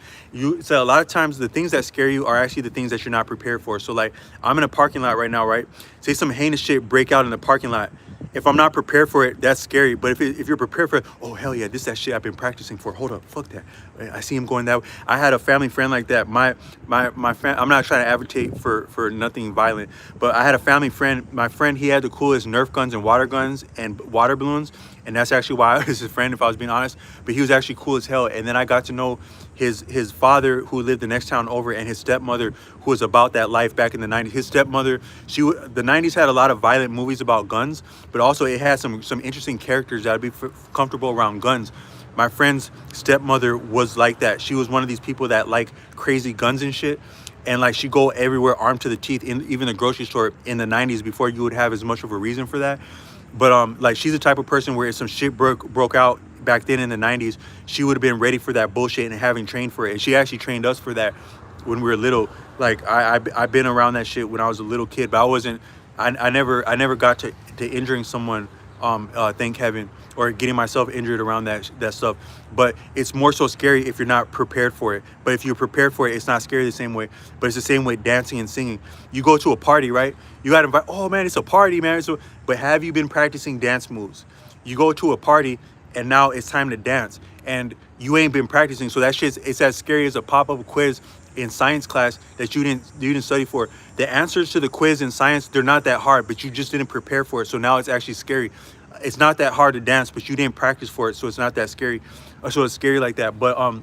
So a lot of times the things that scare you are actually the things that you're not prepared for. So like I'm in a parking lot right now, right? Say some heinous shit break out in the parking lot. If I'm not prepared for it, that's scary. But if you're prepared for it, oh hell yeah, this is that shit I've been practicing for. Hold up, fuck that. I see him going that way. I had a family friend like that. My friend, I'm not trying to advocate for nothing violent, but I had a family friend. My friend, he had the coolest Nerf guns and water guns and water balloons, and that's actually why I was his friend, if I was being honest. But he was actually cool as hell. And then I got to know his father, who lived the next town over, and his stepmother, who was about that life back in the 90s. His stepmother, the 90s had a lot of violent movies about guns, but also it had some interesting characters that would be comfortable around guns. My friend's stepmother was like that. She was one of these people that like crazy guns and shit. And like she'd go everywhere armed to the teeth, in even the grocery store in the 90s, before you would have as much of a reason for that. But like she's the type of person where if some shit broke out back then in the 90s, she would have been ready for that bullshit and having trained for it. And she actually trained us for that when we were little. Like I've been around that shit when I was a little kid, but I never got to injuring someone, thank heaven, or getting myself injured around that stuff. But it's more so scary if you're not prepared for it. But if you're prepared for it, it's not scary the same way. But it's the same way dancing and singing. You go to a party, right? You got to invite, oh man, it's a party, man. But have you been practicing dance moves? You go to a party and now it's time to dance, and you ain't been practicing. So that shit's, it's as scary as a pop-up quiz in science class that you didn't study for. The answers to the quiz in science, they're not that hard, but you just didn't prepare for it. So now it's actually scary. It's not that hard to dance, but you didn't practice for it, so it's not that scary. So it's scary like that. But all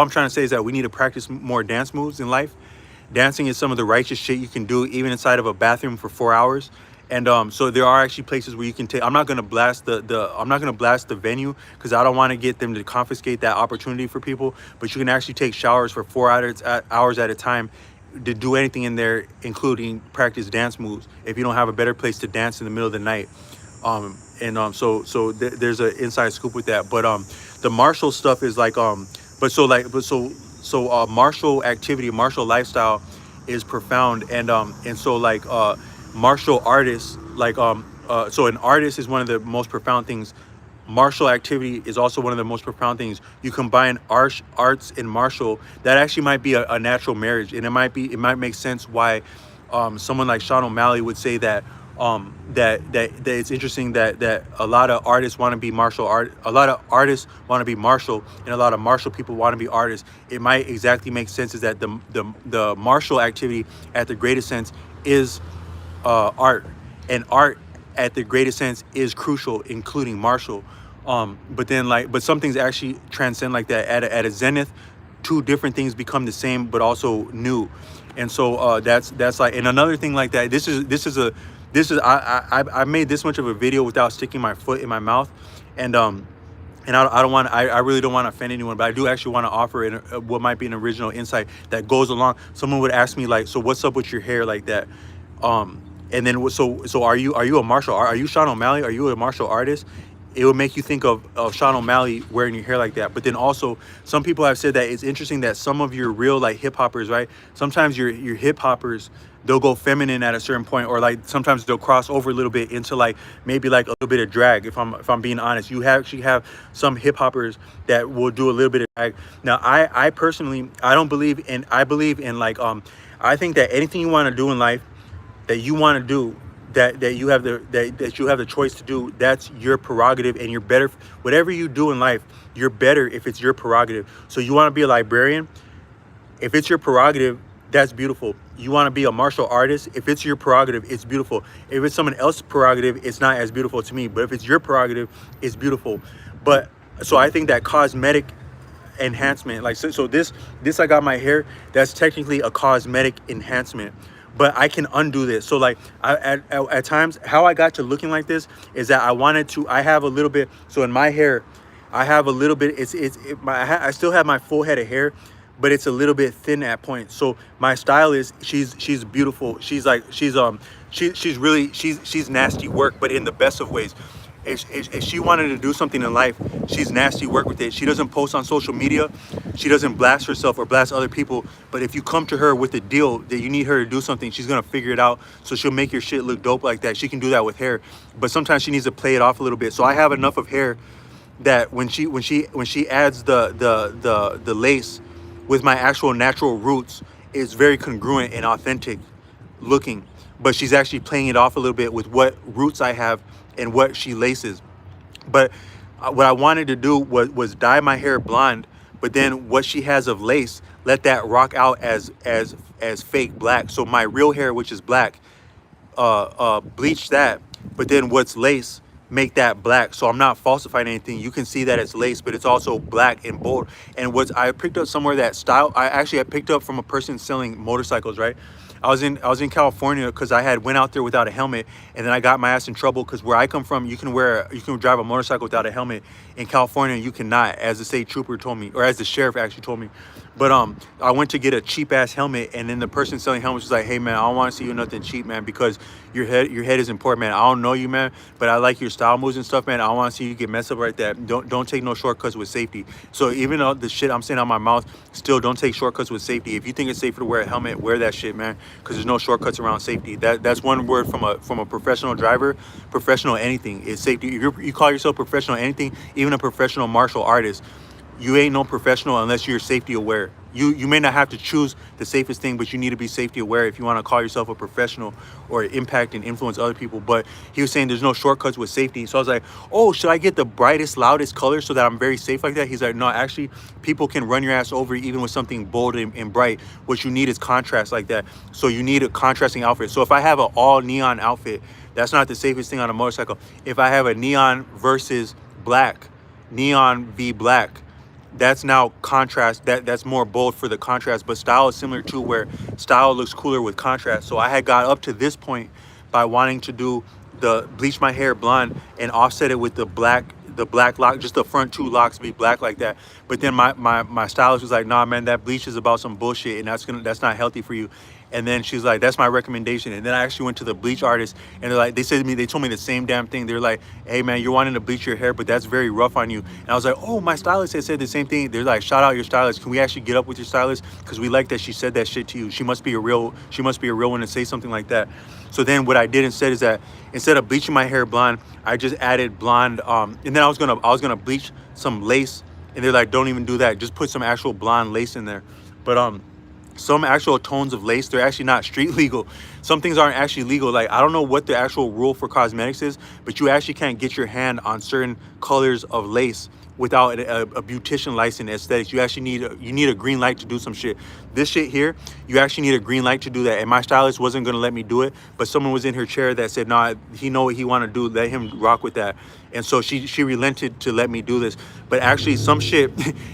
I'm trying to say is that we need to practice more dance moves in life. Dancing is some of the righteous shit you can do, even inside of a bathroom for 4 hours. And so there are actually places where you can take. I'm not gonna blast the venue, because I don't want to get them to confiscate that opportunity for people. But you can actually take showers for 4 hours at a time to do anything in there, including practice dance moves, if you don't have a better place to dance in the middle of the night. So there's an inside scoop with that. But the martial stuff is like martial activity, martial lifestyle is profound. And so like martial artists, like so an artist is one of the most profound things. Martial activity is also one of the most profound things. You combine arts and martial, that actually might be a natural marriage. And it might make sense why someone like Sean O'Malley would say that that it's interesting that a lot of artists want to be martial art. A lot of artists want to be martial, and a lot of martial people want to be artists. It might exactly make sense is that the martial activity at the greatest sense is art, and art at the greatest sense is crucial, including martial. But some things actually transcend like that. At a zenith, two different things become the same but also new. And so that's like, and another thing like that, I made this much of a video without sticking my foot in my mouth, and I really don't want to offend anyone, but I do actually want to offer what might be an original insight that goes along. Someone would ask me like, so what's up with your hair like that? And then so are you a martial art? Are you Sean O'Malley? Are you a martial artist? It would make you think of Sean O'Malley wearing your hair like that. But then also, some people have said that it's interesting that some of your real like hip hoppers, right? Sometimes your hip hoppers, they'll go feminine at a certain point, or like sometimes they'll cross over a little bit into like maybe like a little bit of drag. If I'm being honest, you actually have some hip hoppers that will do a little bit of drag. Now, I personally, I believe in like I think that anything you want to do in life that you want to do, that you have the choice to do, that's your prerogative, and you're better. Whatever you do in life, you're better if it's your prerogative. So you want to be a librarian, if it's your prerogative, that's beautiful. You want to be a martial artist, if it's your prerogative, it's beautiful. If it's someone else's prerogative, it's not as beautiful to me. But if it's your prerogative, it's beautiful. But so I think that cosmetic enhancement, like so this I got my hair, that's technically a cosmetic enhancement. But I can undo this. So like at times, how I got to looking like this is that I have a little bit. So in my hair, I have a little bit. I still have my full head of hair, but it's a little bit thin at points. So my stylist, she's beautiful. She's nasty work, but in the best of ways. If she wanted to do something in life, she's nasty work with it. She doesn't post on social media. She doesn't blast herself or blast other people. But if you come to her with a deal that you need her to do something, she's gonna figure it out. So she'll make your shit look dope like that. She can do that with hair. But sometimes she needs to play it off a little bit. So I have enough of hair that when she adds the lace with my actual natural roots, it's very congruent and authentic looking. But she's actually playing it off a little bit with what roots I have and what she laces. But what I wanted to do was dye my hair blonde, but then what she has of lace, let that rock out as fake black. So my real hair, which is black, bleach that, but then what's lace, make that black. So I'm not falsifying anything. You can see that it's lace, but it's also black and bold. And what I picked up somewhere, that style, I picked up from a person selling motorcycles, right? I was in California because I had went out there without a helmet, and then I got my ass in trouble because where I come from, you can drive a motorcycle without a helmet. In California, you cannot, as the state trooper told me, or as the sheriff actually told me. But I went to get a cheap ass helmet, and then the person selling helmets was like, "Hey man, I don't want to see you nothing cheap, man, because your head is important, man. I don't know you, man, but I like your style moves and stuff, man. I don't want to see you get messed up right there. Don't take no shortcuts with safety." So even though the shit I'm saying out my mouth, still don't take shortcuts with safety. If you think it's safer to wear a helmet, wear that shit, man, because there's no shortcuts around safety. That's one word from a professional driver. Professional anything is safety. If you call yourself professional anything, even a professional martial artist, you ain't no professional unless you're safety aware. You may not have to choose the safest thing, but you need to be safety aware if you want to call yourself a professional or impact and influence other people. But he was saying there's no shortcuts with safety. So I was like, oh, should I get the brightest, loudest color so that I'm very safe like that? He's like, no, actually, people can run your ass over even with something bold and bright. What you need is contrast like that. So you need a contrasting outfit. So if I have an all neon outfit, that's not the safest thing on a motorcycle. If I have a neon versus black, neon v black, that's now contrast. That's more bold for the contrast, but style is similar too, where style looks cooler with contrast. So I had got up to this point by wanting to do the bleach my hair blonde and offset it with the black lock, just the front two locks be black like that. But then my stylist was like, nah man, that bleach is about some bullshit, and that's not healthy for you. And then she's like, that's my recommendation. And then I actually went to the bleach artist, and they told me the same damn thing. They're like, hey man, you're wanting to bleach your hair, but that's very rough on you. And I was like, oh, my stylist had said the same thing. They're like, shout out your stylist. Can we actually get up with your stylist? Because we like that she said that shit to you. She must be a real one to say something like that. So then what I did instead is that instead of bleaching my hair blonde, I just added blonde. And then I was gonna bleach some lace, and they're like, don't even do that. Just put some actual blonde lace in there. But some actual tones of lace, they're actually not street legal. Some things aren't actually legal. Like, I don't know what the actual rule for cosmetics is, but you actually can't get your hand on certain colors of lace without a beautician license aesthetics. You actually need a green light to do some shit. This shit here, you actually need a green light to do that. And my stylist wasn't gonna let me do it, but someone was in her chair that said, nah, he know what he wanna do, let him rock with that. And so she relented to let me do this. But actually some shit,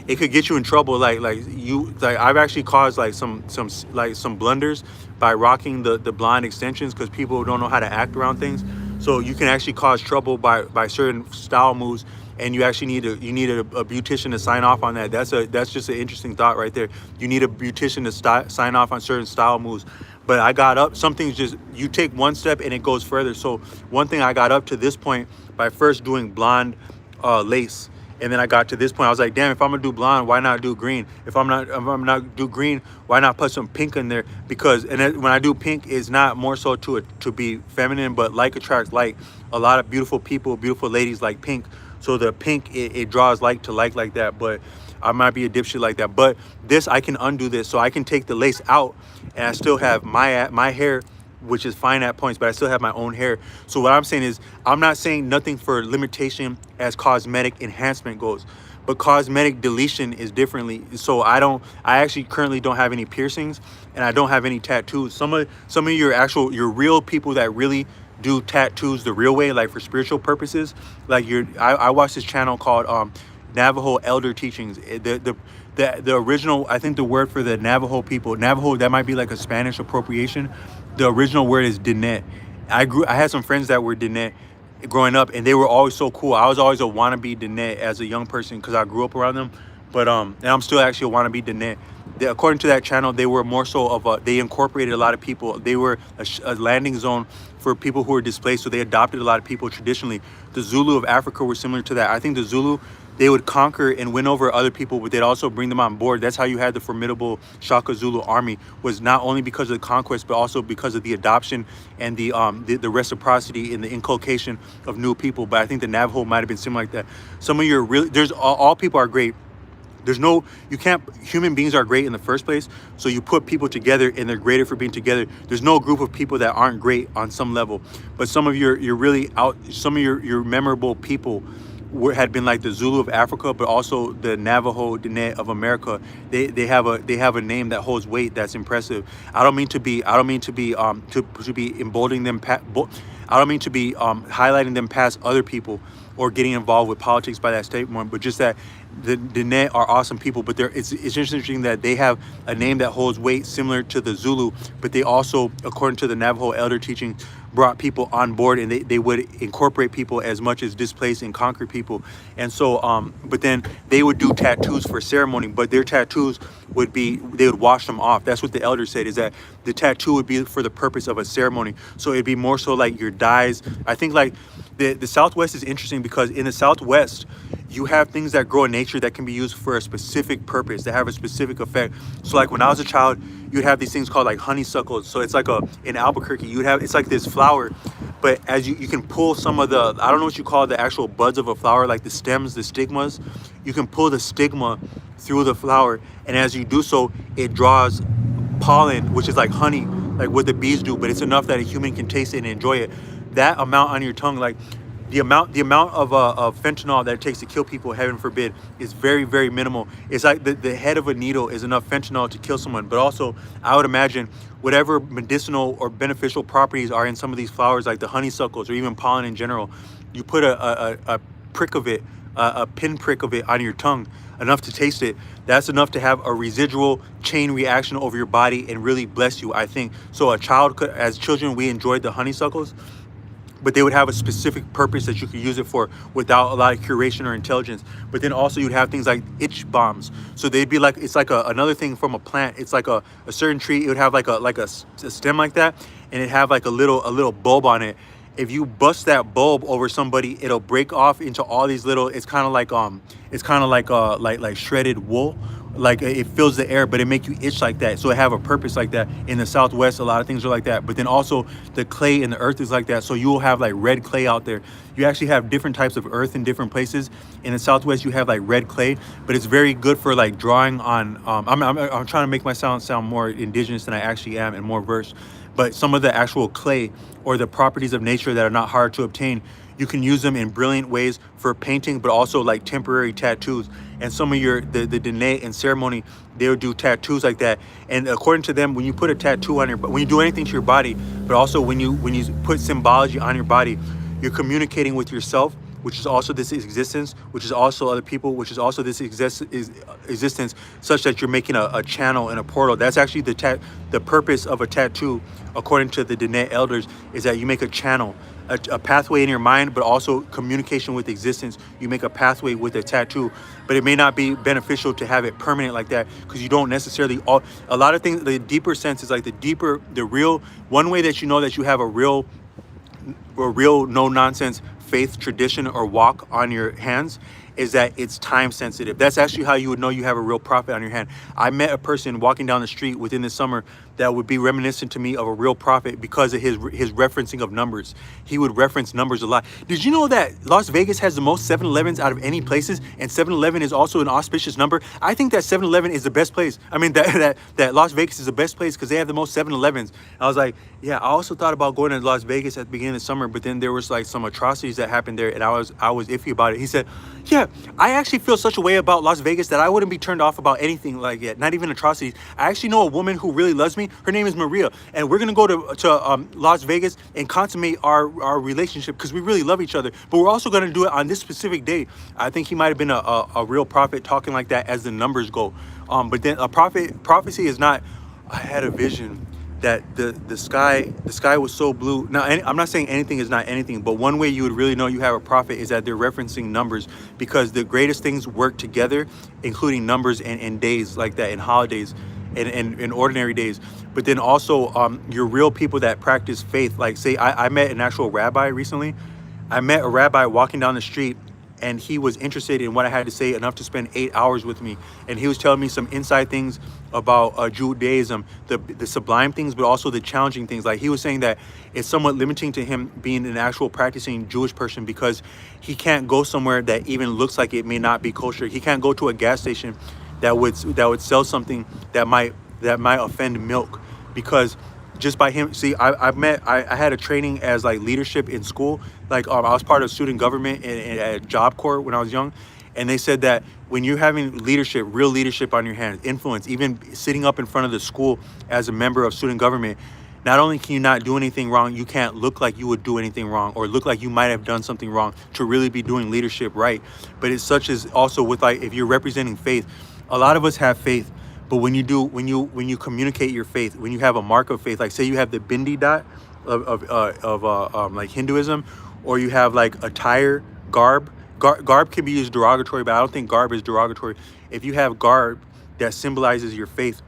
it could get you in trouble. Like I've actually caused like some blunders by rocking the blonde extensions, because people don't know how to act around things. So you can actually cause trouble by certain style moves, and you actually need a beautician to sign off on that. That's just an interesting thought right there. You need a beautician to sign off on certain style moves. But I got up, some things just, you take one step and it goes further. So one thing, I got up to this point by first doing blonde lace. And then I got to this point, I was like, damn, if I'm gonna do blonde, why not do green? If I'm not do green, why not put some pink in there? Because when I do pink, it's not more so to be feminine, but like attracts like. A lot of beautiful people, beautiful ladies like pink. So the pink, it draws like to like that. But I might be a dipshit like that. But this, I can undo this. So I can take the lace out, and I still have my hair, which is fine at points, but I still have my own hair. So what I'm saying is, I'm not saying nothing for limitation as cosmetic enhancement goes, but cosmetic deletion is differently. So I actually currently don't have any piercings, and I don't have any tattoos. Some of your real people that really do tattoos the real way, like for spiritual purposes, like I watched this channel called Navajo Elder Teachings. The original, I think the word for the Navajo people, Navajo, that might be like a Spanish appropriation. The original word is Diné. I had some friends that were Diné growing up, and they were always so cool. I was always a wannabe Diné as a young person because I grew up around them. But and I'm still actually a wannabe Diné. according to that channel, they were more so of a, they incorporated a lot of people. They were a landing zone for people who were displaced, so they adopted a lot of people traditionally. The Zulu of Africa were similar to that. I think the Zulu, they would conquer and win over other people, but they'd also bring them on board. That's how you had the formidable Shaka Zulu army, was not only because of the conquest, but also because of the adoption and the reciprocity and the inculcation of new people. But I think the Navajo might have been similar like that. Some of your really, there's all people are great. There's no, you can't, human beings are great in the first place. So you put people together and they're greater for being together. There's no group of people that aren't great on some level. But some of your really out, some of your memorable people had been like the Zulu of Africa, but also the Navajo Diné of America. They have a name that holds weight, that's impressive. I don't mean to be emboldening them. I don't mean to be highlighting them past other people or getting involved with politics by that statement, but just that the Diné are awesome people. But it's interesting that they have a name that holds weight similar to the Zulu, but they also, according to the Navajo elder teaching, brought people on board, and they would incorporate people as much as displace and conquer people. And so but then they would do tattoos for ceremony, but their tattoos would be, they would wash them off. That's what the elder said, is that the tattoo would be for the purpose of a ceremony. So it'd be more so like your dyes. I think like the Southwest is interesting because in the Southwest you have things that grow in nature that can be used for a specific purpose, that have a specific effect. So like when I was a child, you'd have these things called like honeysuckles. So it's like in Albuquerque, you'd have, it's like this flower, but as you can pull some of the, I don't know what you call the actual buds of a flower, like the stems, the stigmas, you can pull the stigma through the flower. And as you do so, it draws pollen, which is like honey, like what the bees do, but it's enough that a human can taste it and enjoy it. That amount on your tongue, like the amount of fentanyl that it takes to kill people, heaven forbid, is very, very minimal. It's like the head of a needle is enough fentanyl to kill someone. But also, I would imagine whatever medicinal or beneficial properties are in some of these flowers, like the honeysuckles or even pollen in general, you put a prick of it, a pinprick of it on your tongue, enough to taste it. That's enough to have a residual chain reaction over your body and really bless you, I think. So a child could, as children, we enjoyed the honeysuckles, but they would have a specific purpose that you could use it for without a lot of curation or intelligence. But then also you'd have things like itch bombs. So they'd be like, it's like another thing from a plant. It's like a certain tree. It would have like a stem like that, and it'd have like a little bulb on it. If you bust that bulb over somebody, it'll break off into all these little, it's kind of like shredded wool. Like it fills the air, but it make you itch like that. So it have a purpose like that. In the Southwest, a lot of things are like that. But then also the clay in the earth is like that. So you will have like red clay out there. You actually have different types of earth in different places. In the Southwest, you have like red clay, but it's very good for like drawing on. I'm trying to make my sound more indigenous than I actually am and more versed. But some of the actual clay or the properties of nature that are not hard to obtain, you can use them in brilliant ways for painting, but also like temporary tattoos. And some of the Diné in ceremony, they would do tattoos like that. And according to them, when you put a tattoo on when you do anything to your body, but also when you put symbology on your body, you're communicating with yourself, which is also this existence, which is also other people, which is also this existence, such that you're making a channel and a portal. That's actually the purpose of a tattoo, according to the Diné elders, is that you make a channel, a pathway in your mind, but also communication with existence. You make a pathway with a tattoo, but it may not be beneficial to have it permanent like that, because you don't necessarily, a lot of things, the deeper sense is like the real, one way that you know that you have a real no nonsense faith, tradition, or walk on your hands is that it's time sensitive. That's actually how you would know you have a real prophet on your hand. I met a person walking down the street within the summer that would be reminiscent to me of a real prophet because of his referencing of numbers. He would reference numbers a lot. Did you know that Las Vegas has the most 7-Elevens out of any places, and 7-Eleven is also an auspicious number? I think that 7-Eleven is the best place. I mean, that Las Vegas is the best place because they have the most 7-Elevens. I was like, yeah, I also thought about going to Las Vegas at the beginning of the summer, but then there was like some atrocities that happened there, and I was iffy about it. He said, yeah, I actually feel such a way about Las Vegas that I wouldn't be turned off about anything like it, not even atrocities. I actually know a woman who really loves me. Her name is Maria, and we're gonna go to Las Vegas and consummate our relationship because we really love each other. But we're also gonna do it on this specific day. I think he might have been a real prophet talking like that as the numbers go. But then prophecy is not, I had a vision. that the sky was so blue. Now, I'm not saying anything is not anything, but one way you would really know you have a prophet is that they're referencing numbers, because the greatest things work together, including numbers and days like that, and holidays and ordinary days. But then also, your real people that practice faith. Like, say I met an actual rabbi recently. I met a rabbi walking down the street, and he was interested in what I had to say enough to spend 8 hours with me. And he was telling me some inside things about Judaism, the sublime things, but also the challenging things. Like, he was saying that it's somewhat limiting to him being an actual practicing Jewish person, because he can't go somewhere that even looks like it may not be kosher. He can't go to a gas station that would sell something that might offend milk, because just by him, see, I had a training as like leadership in school. Like, I was part of student government at Job Corps when I was young, and they said that when you're having leadership, real leadership on your hands, influence, even sitting up in front of the school as a member of student government, not only can you not do anything wrong, you can't look like you would do anything wrong, or look like you might have done something wrong to really be doing leadership right. But it's such as also with, like, if you're representing faith, a lot of us have faith. But when you communicate your faith, when you have a mark of faith, like say you have the bindi dot of like Hinduism, or you have like attire, garb. Garb can be used derogatory, but I don't think garb is derogatory. If you have garb that symbolizes your faith,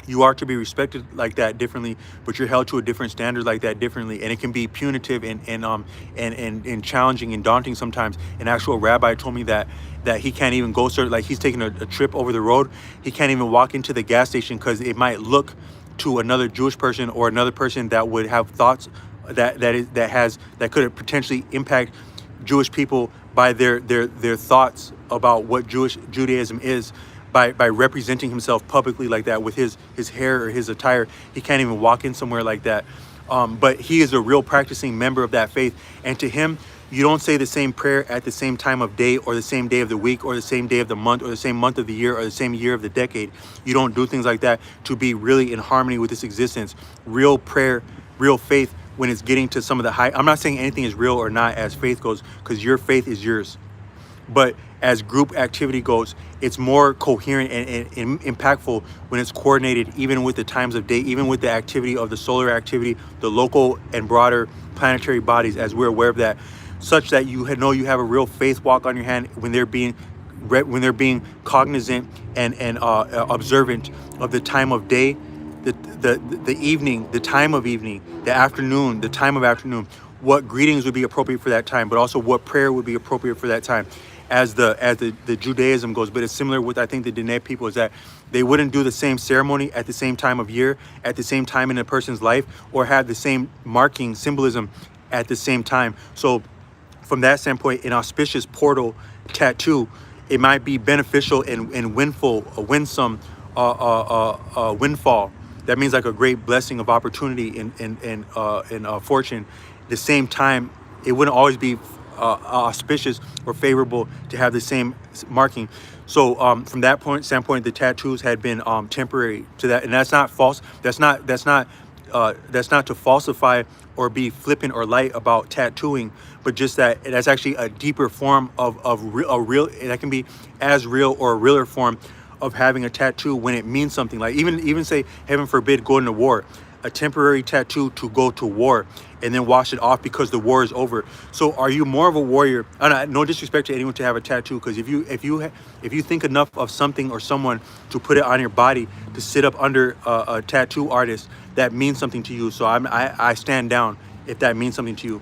you are to be respected like that differently, but you're held to a different standard like that differently, and it can be punitive and challenging and daunting sometimes. An actual rabbi told me that he can't even go certain, like he's taking a trip over the road, he can't even walk into the gas station because it might look to another Jewish person or another person that would have thoughts that could potentially impact Jewish people by their thoughts about what Judaism is. By representing himself publicly like that with his hair or his attire, he can't even walk in somewhere like that. But he is a real practicing member of that faith, and to him, you don't say the same prayer at the same time of day, or the same day of the week, or the same day of the month, or the same month of the year, or the same year of the decade. You don't do things like that to be really in harmony with this existence. Real prayer, real faith, when it's getting to some of the high. I'm not saying anything is real or not as faith goes, because your faith is yours. But as group activity goes, it's more coherent and impactful when it's coordinated, even with the times of day, even with the activity of the solar activity, the local and broader planetary bodies, as we're aware of that, such that you know you have a real faith walk on your hand when they're being cognizant and observant of the time of day, the evening, the time of evening, the afternoon, the time of afternoon, what greetings would be appropriate for that time, but also what prayer would be appropriate for that time, as the Judaism goes. But it's similar with, I think, the Diné people, is that they wouldn't do the same ceremony at the same time of year, at the same time in a person's life, or have the same marking symbolism at the same time. So from that standpoint, an auspicious portal tattoo, it might be beneficial and winsome windfall. That means like a great blessing of opportunity and fortune. At the same time, it wouldn't always be auspicious or favorable to have the same marking. So from that standpoint, the tattoos had been temporary to that, and that's not false. That's not to falsify or be flippant or light about tattooing, but just that that's actually a deeper form of a real, that can be as real or a realer form of having a tattoo when it means something. Like even say, heaven forbid, going to war, a temporary tattoo to go to war and then wash it off because the war is over. So are you more of a warrior? No disrespect to anyone to have a tattoo, because if you think enough of something or someone to put it on your body, to sit up under a tattoo artist, that means something to you. So I stand down if that means something to you.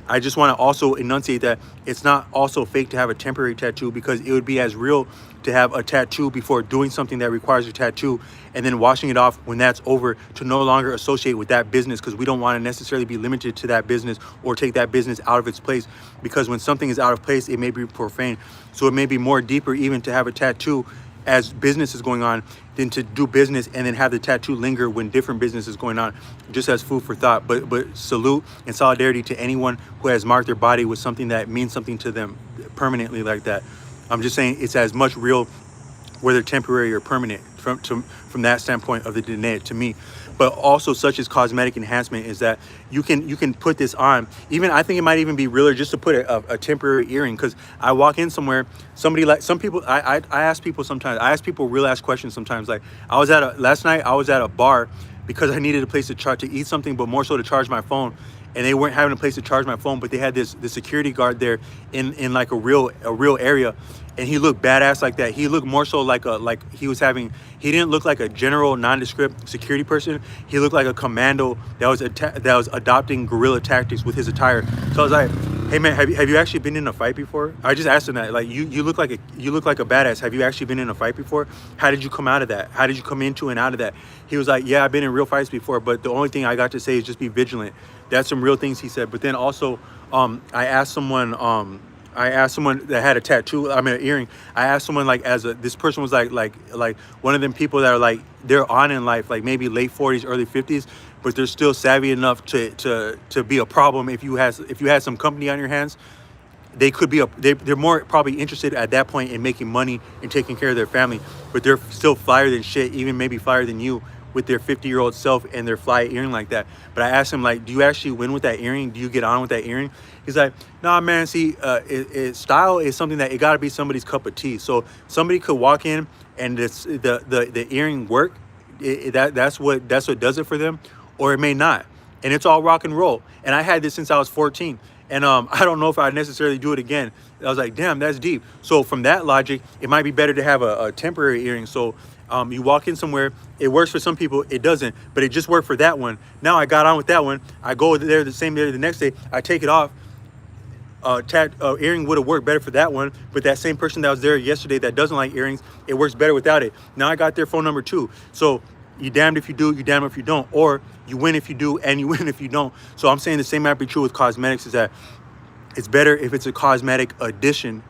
I just want to also enunciate that it's not also fake to have a temporary tattoo, because it would be as real to have a tattoo before doing something that requires a tattoo, and then washing it off when that's over, to no longer associate with that business, because we don't want to necessarily be limited to that business or take that business out of its place, because when something is out of place, it may be profane. So it may be more deeper even to have a tattoo as business is going on than to do business and then have the tattoo linger when different business is going on, just as food for thought. But salute and solidarity to anyone who has marked their body with something that means something to them permanently like that. I'm just saying it's as much real whether temporary or permanent, from that standpoint of the dene to me. But also, such as cosmetic enhancement, is that you can put this on. Even I think it might even be realer just to put a temporary earring. Because I walk in somewhere, somebody, like some people, I ask people sometimes. I ask people real ass questions sometimes. Like last night I was at a bar because I needed a place to eat something, but more so to charge my phone. And they weren't having a place to charge my phone, but they had the security guard there in like a real area, and he looked badass like that. He looked more so like he didn't look like a general nondescript security person. He looked like a commando that was adopting guerrilla tactics with his attire. So I was like, hey man, have you actually been in a fight before? I just asked him that. Like, you look like a badass. Have you actually been in a fight before? How did you come out of that? How did you come into and out of that? He was like, yeah, I've been in real fights before, but the only thing I got to say is just be vigilant. That's some real things he said. But then also, I asked someone that had a tattoo, an earring. I asked someone, like, this person was like one of them people that are like, they're on in life, like maybe late 40s, early 50s, but they're still savvy enough to be a problem if you had some company on your hands. They could be they're more probably interested at that point in making money and taking care of their family, but they're still flyer than shit, even maybe flyer than you, with their 50-year-old self and their fly earring like that. But I asked him, like, do you actually win with that earring? Do you get on with that earring? He's like, nah, man, see, style is something that it got to be somebody's cup of tea. So somebody could walk in and the earring work, that's what does it for them, or it may not. And it's all rock and roll. And I had this since I was 14. And I don't know if I'd necessarily do it again. I was like, damn, that's deep. So from that logic, it might be better to have a temporary earring. So you walk in somewhere, it works for some people, it doesn't, but it just worked for that one. Now I got on with that one. I go there the same day, the next day, I take it off. Earring would have worked better for that one, but that same person that was there yesterday that doesn't like earrings, it works better without it. Now I got their phone number too. So you damned if you do, you damned if you don't, or you win if you do and you win if you don't. So I'm saying the same might be true with cosmetics, is that it's better if it's a cosmetic addition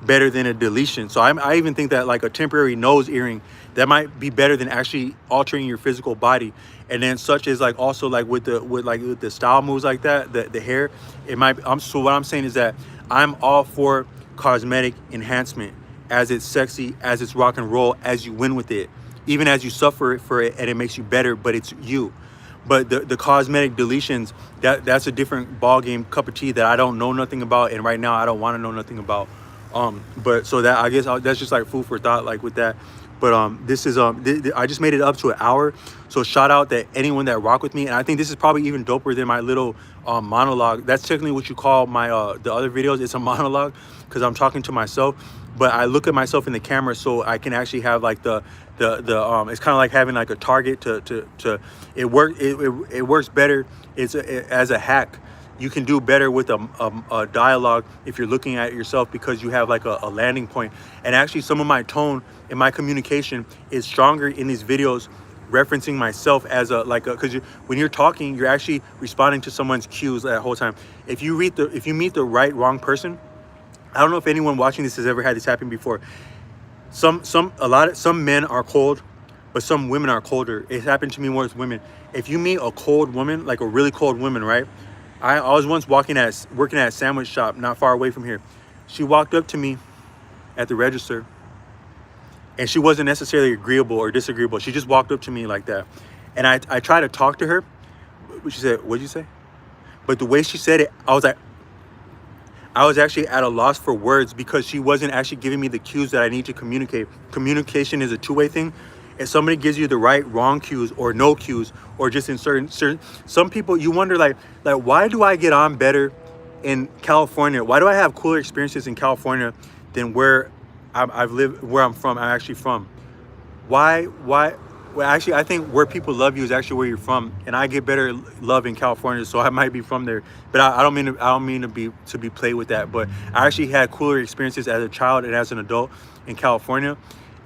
better than a deletion. So I even think that like a temporary nose earring, that might be better than actually altering your physical body. And then such as like also like with the style moves like that, the hair, it might so what I'm saying is that I'm all for cosmetic enhancement, as it's sexy, as it's rock and roll, as you win with it, even as you suffer for it and it makes you better, but it's you. But the cosmetic deletions, that's a different ball game, cup of tea that I don't know nothing about, and right now I don't want to know nothing about. But so that, I guess that's just like food for thought, like with that. But this is I just made it up to an hour, so shout out to anyone that rock with me. And I think this is probably even doper than my little monologue. That's technically what you call my the other videos. It's a monologue because I'm talking to myself, but I look at myself in the camera so I can actually have like the it's kind of like having like a target to it works better. As a hack. You can do better with a dialogue if you're looking at yourself, because you have like a landing point. And actually some of my tone in my communication is stronger in these videos, referencing myself as because when you're talking, you're actually responding to someone's cues that whole time. If you meet the wrong person, I don't know if anyone watching this has ever had this happen before. Some men are cold, but some women are colder. It happened to me more with women. If you meet a cold woman, like a really cold woman, right? I was once working at a sandwich shop not far away from here. She walked up to me at the register, and she wasn't necessarily agreeable or disagreeable. She just walked up to me like that. And I tried to talk to her. She said, "What'd you say?" But the way she said it, I was actually at a loss for words, because she wasn't actually giving me the cues that I need to communicate. Communication is a two-way thing. If somebody gives you the right, wrong cues, or no cues, or just in certain, some people, you wonder like why do I get on better in California? Why do I have cooler experiences in California than where I've lived, where I'm actually from? Why? Well, actually, I think where people love you is actually where you're from, and I get better love in California, so I might be from there. But I don't mean to be played with that. But I actually had cooler experiences as a child and as an adult in California.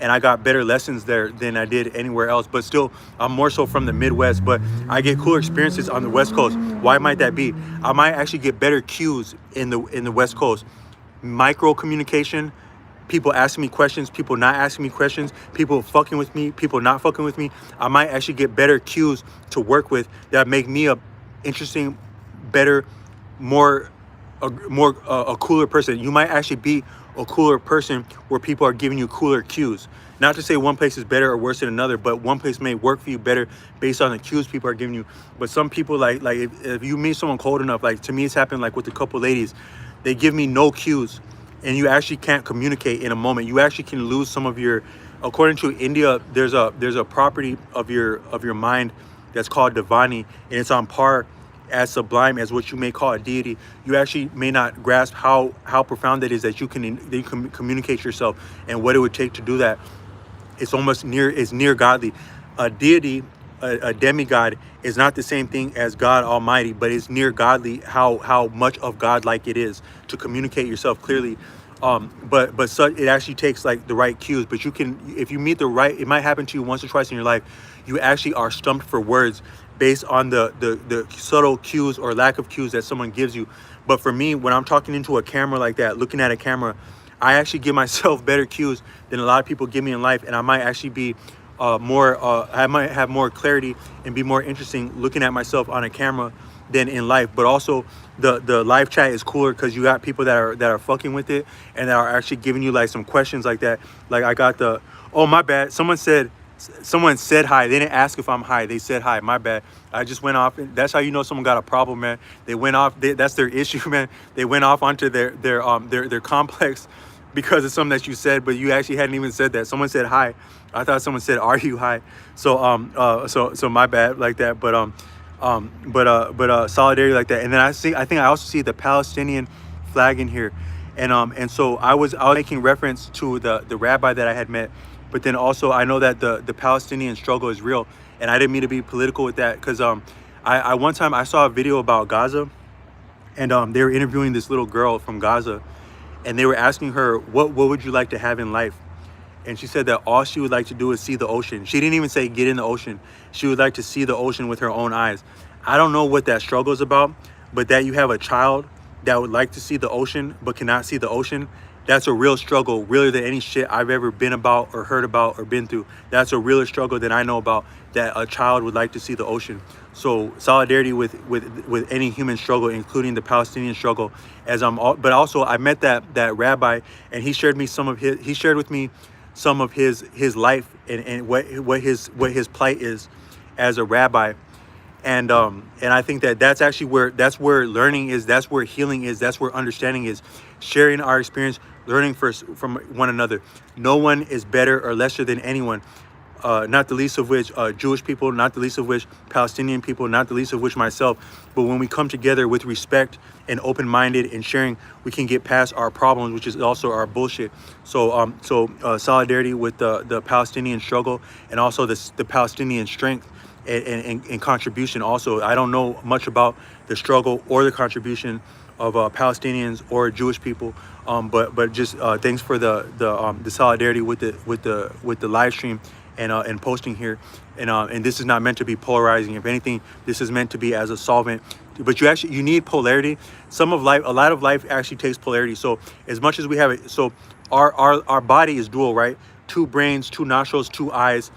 And I got better lessons there than I did anywhere else. But still, I'm more so from the Midwest, but I get cooler experiences on the West Coast. Why might that be? I might actually get better cues in the West Coast. Micro communication, people asking me questions, people not asking me questions, people fucking with me, people not fucking with me. I might actually get better cues to work with that make me a interesting, better, a cooler person. You might actually be a cooler person where people are giving you cooler cues. Not to say one place is better or worse than another, but one place may work for you better based on the cues people are giving you. But some people, like if you meet someone cold enough, like to me it's happened like with a couple ladies, they give me no cues, and you actually can't communicate in a moment. You actually can lose some of your, according to India, there's a property of your mind that's called Divani, and it's on par as sublime as what you may call a deity. You actually may not grasp how profound that is, that you can communicate yourself and what it would take to do that. It's almost near godly. A deity, a demigod, is not the same thing as God Almighty, but it's near godly how much of God like it is to communicate yourself clearly. But so it actually takes like the right cues. But you can, if you meet the right, it might happen to you once or twice in your life. You actually are stumped for words based on the subtle cues or lack of cues that someone gives you. But for me, when I'm talking into a camera like that, looking at a camera, I actually give myself better cues than a lot of people give me in life, and I might actually be I might have more clarity and be more interesting looking at myself on a camera than in life. But also the live chat is cooler because you got people that are fucking with it and that are actually giving you like some questions like that. Like I got oh my bad, someone said hi. They didn't ask if I'm high. They said hi. My bad. I just went off. That's how you know someone got a problem, man. They went off. That's their issue, man. They went off onto their complex because of something that you said, but you actually hadn't even said that. Someone said hi. I thought someone said, "Are you high?" So so my bad like that. But solidarity like that. And then I think I also see the Palestinian flag in here, and so I was making reference to the rabbi that I had met. But then also I know that the Palestinian struggle is real, and I didn't mean to be political with that because I one time I saw a video about Gaza, and they were interviewing this little girl from Gaza, and they were asking her what would you like to have in life, and she said that all she would like to do is see the ocean. She didn't even say get in the ocean. She would like to see the ocean with her own eyes. I don't know what that struggle is about, but that you have a child that would like to see the ocean but cannot see the ocean, that's a real struggle, realer than any shit I've ever been about or heard about or been through. That's a realer struggle than I know about, that a child would like to see the ocean. So solidarity with any human struggle, including the Palestinian struggle. But also I met that rabbi, and he shared with me some of his life and what his plight is as a rabbi. And I think that's actually where learning is, that's where healing is, that's where understanding is. Sharing our experience, learning from one another. No one is better or lesser than anyone, not the least of which Jewish people, not the least of which Palestinian people, not the least of which myself. But when we come together with respect and open-minded and sharing, we can get past our problems, which is also our bullshit. So solidarity with the Palestinian struggle, and also the Palestinian strength and contribution. Also, I don't know much about the struggle or the contribution of Palestinians or Jewish people, but just thanks for the solidarity with the live stream and posting here, and this is not meant to be polarizing. If anything, this is meant to be as a solvent. But you need polarity. A lot of life actually takes polarity. So as much as we have it, so our body is dual, right? 2 brains, 2 nostrils, 2 eyes,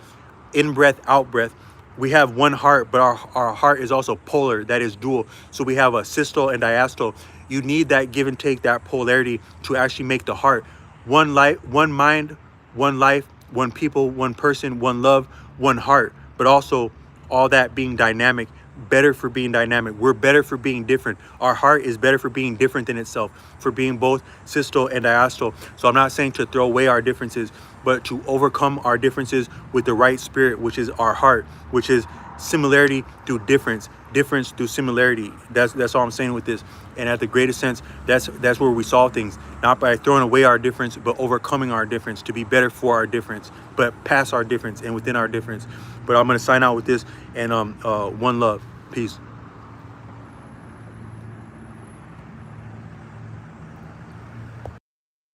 in breath, out breath. We have 1 heart, but our heart is also polar, that is dual. So we have a systole and diastole. You need that give and take, that polarity to actually make the heart. 1 life, 1 mind, 1 life, 1 people, 1 person, 1 love, 1 heart. But also all that being dynamic, better for being dynamic. We're better for being different. Our heart is better for being different than itself, for being both systole and diastole. So I'm not saying to throw away our differences, but to overcome our differences with the right spirit, which is our heart, which is similarity through difference through similarity. That's all I'm saying with this. And at the greatest sense, that's where we solve things, not by throwing away our difference, but overcoming our difference to be better for our difference, but past our difference and within our difference. But I'm going to sign out with this, and one love. Peace.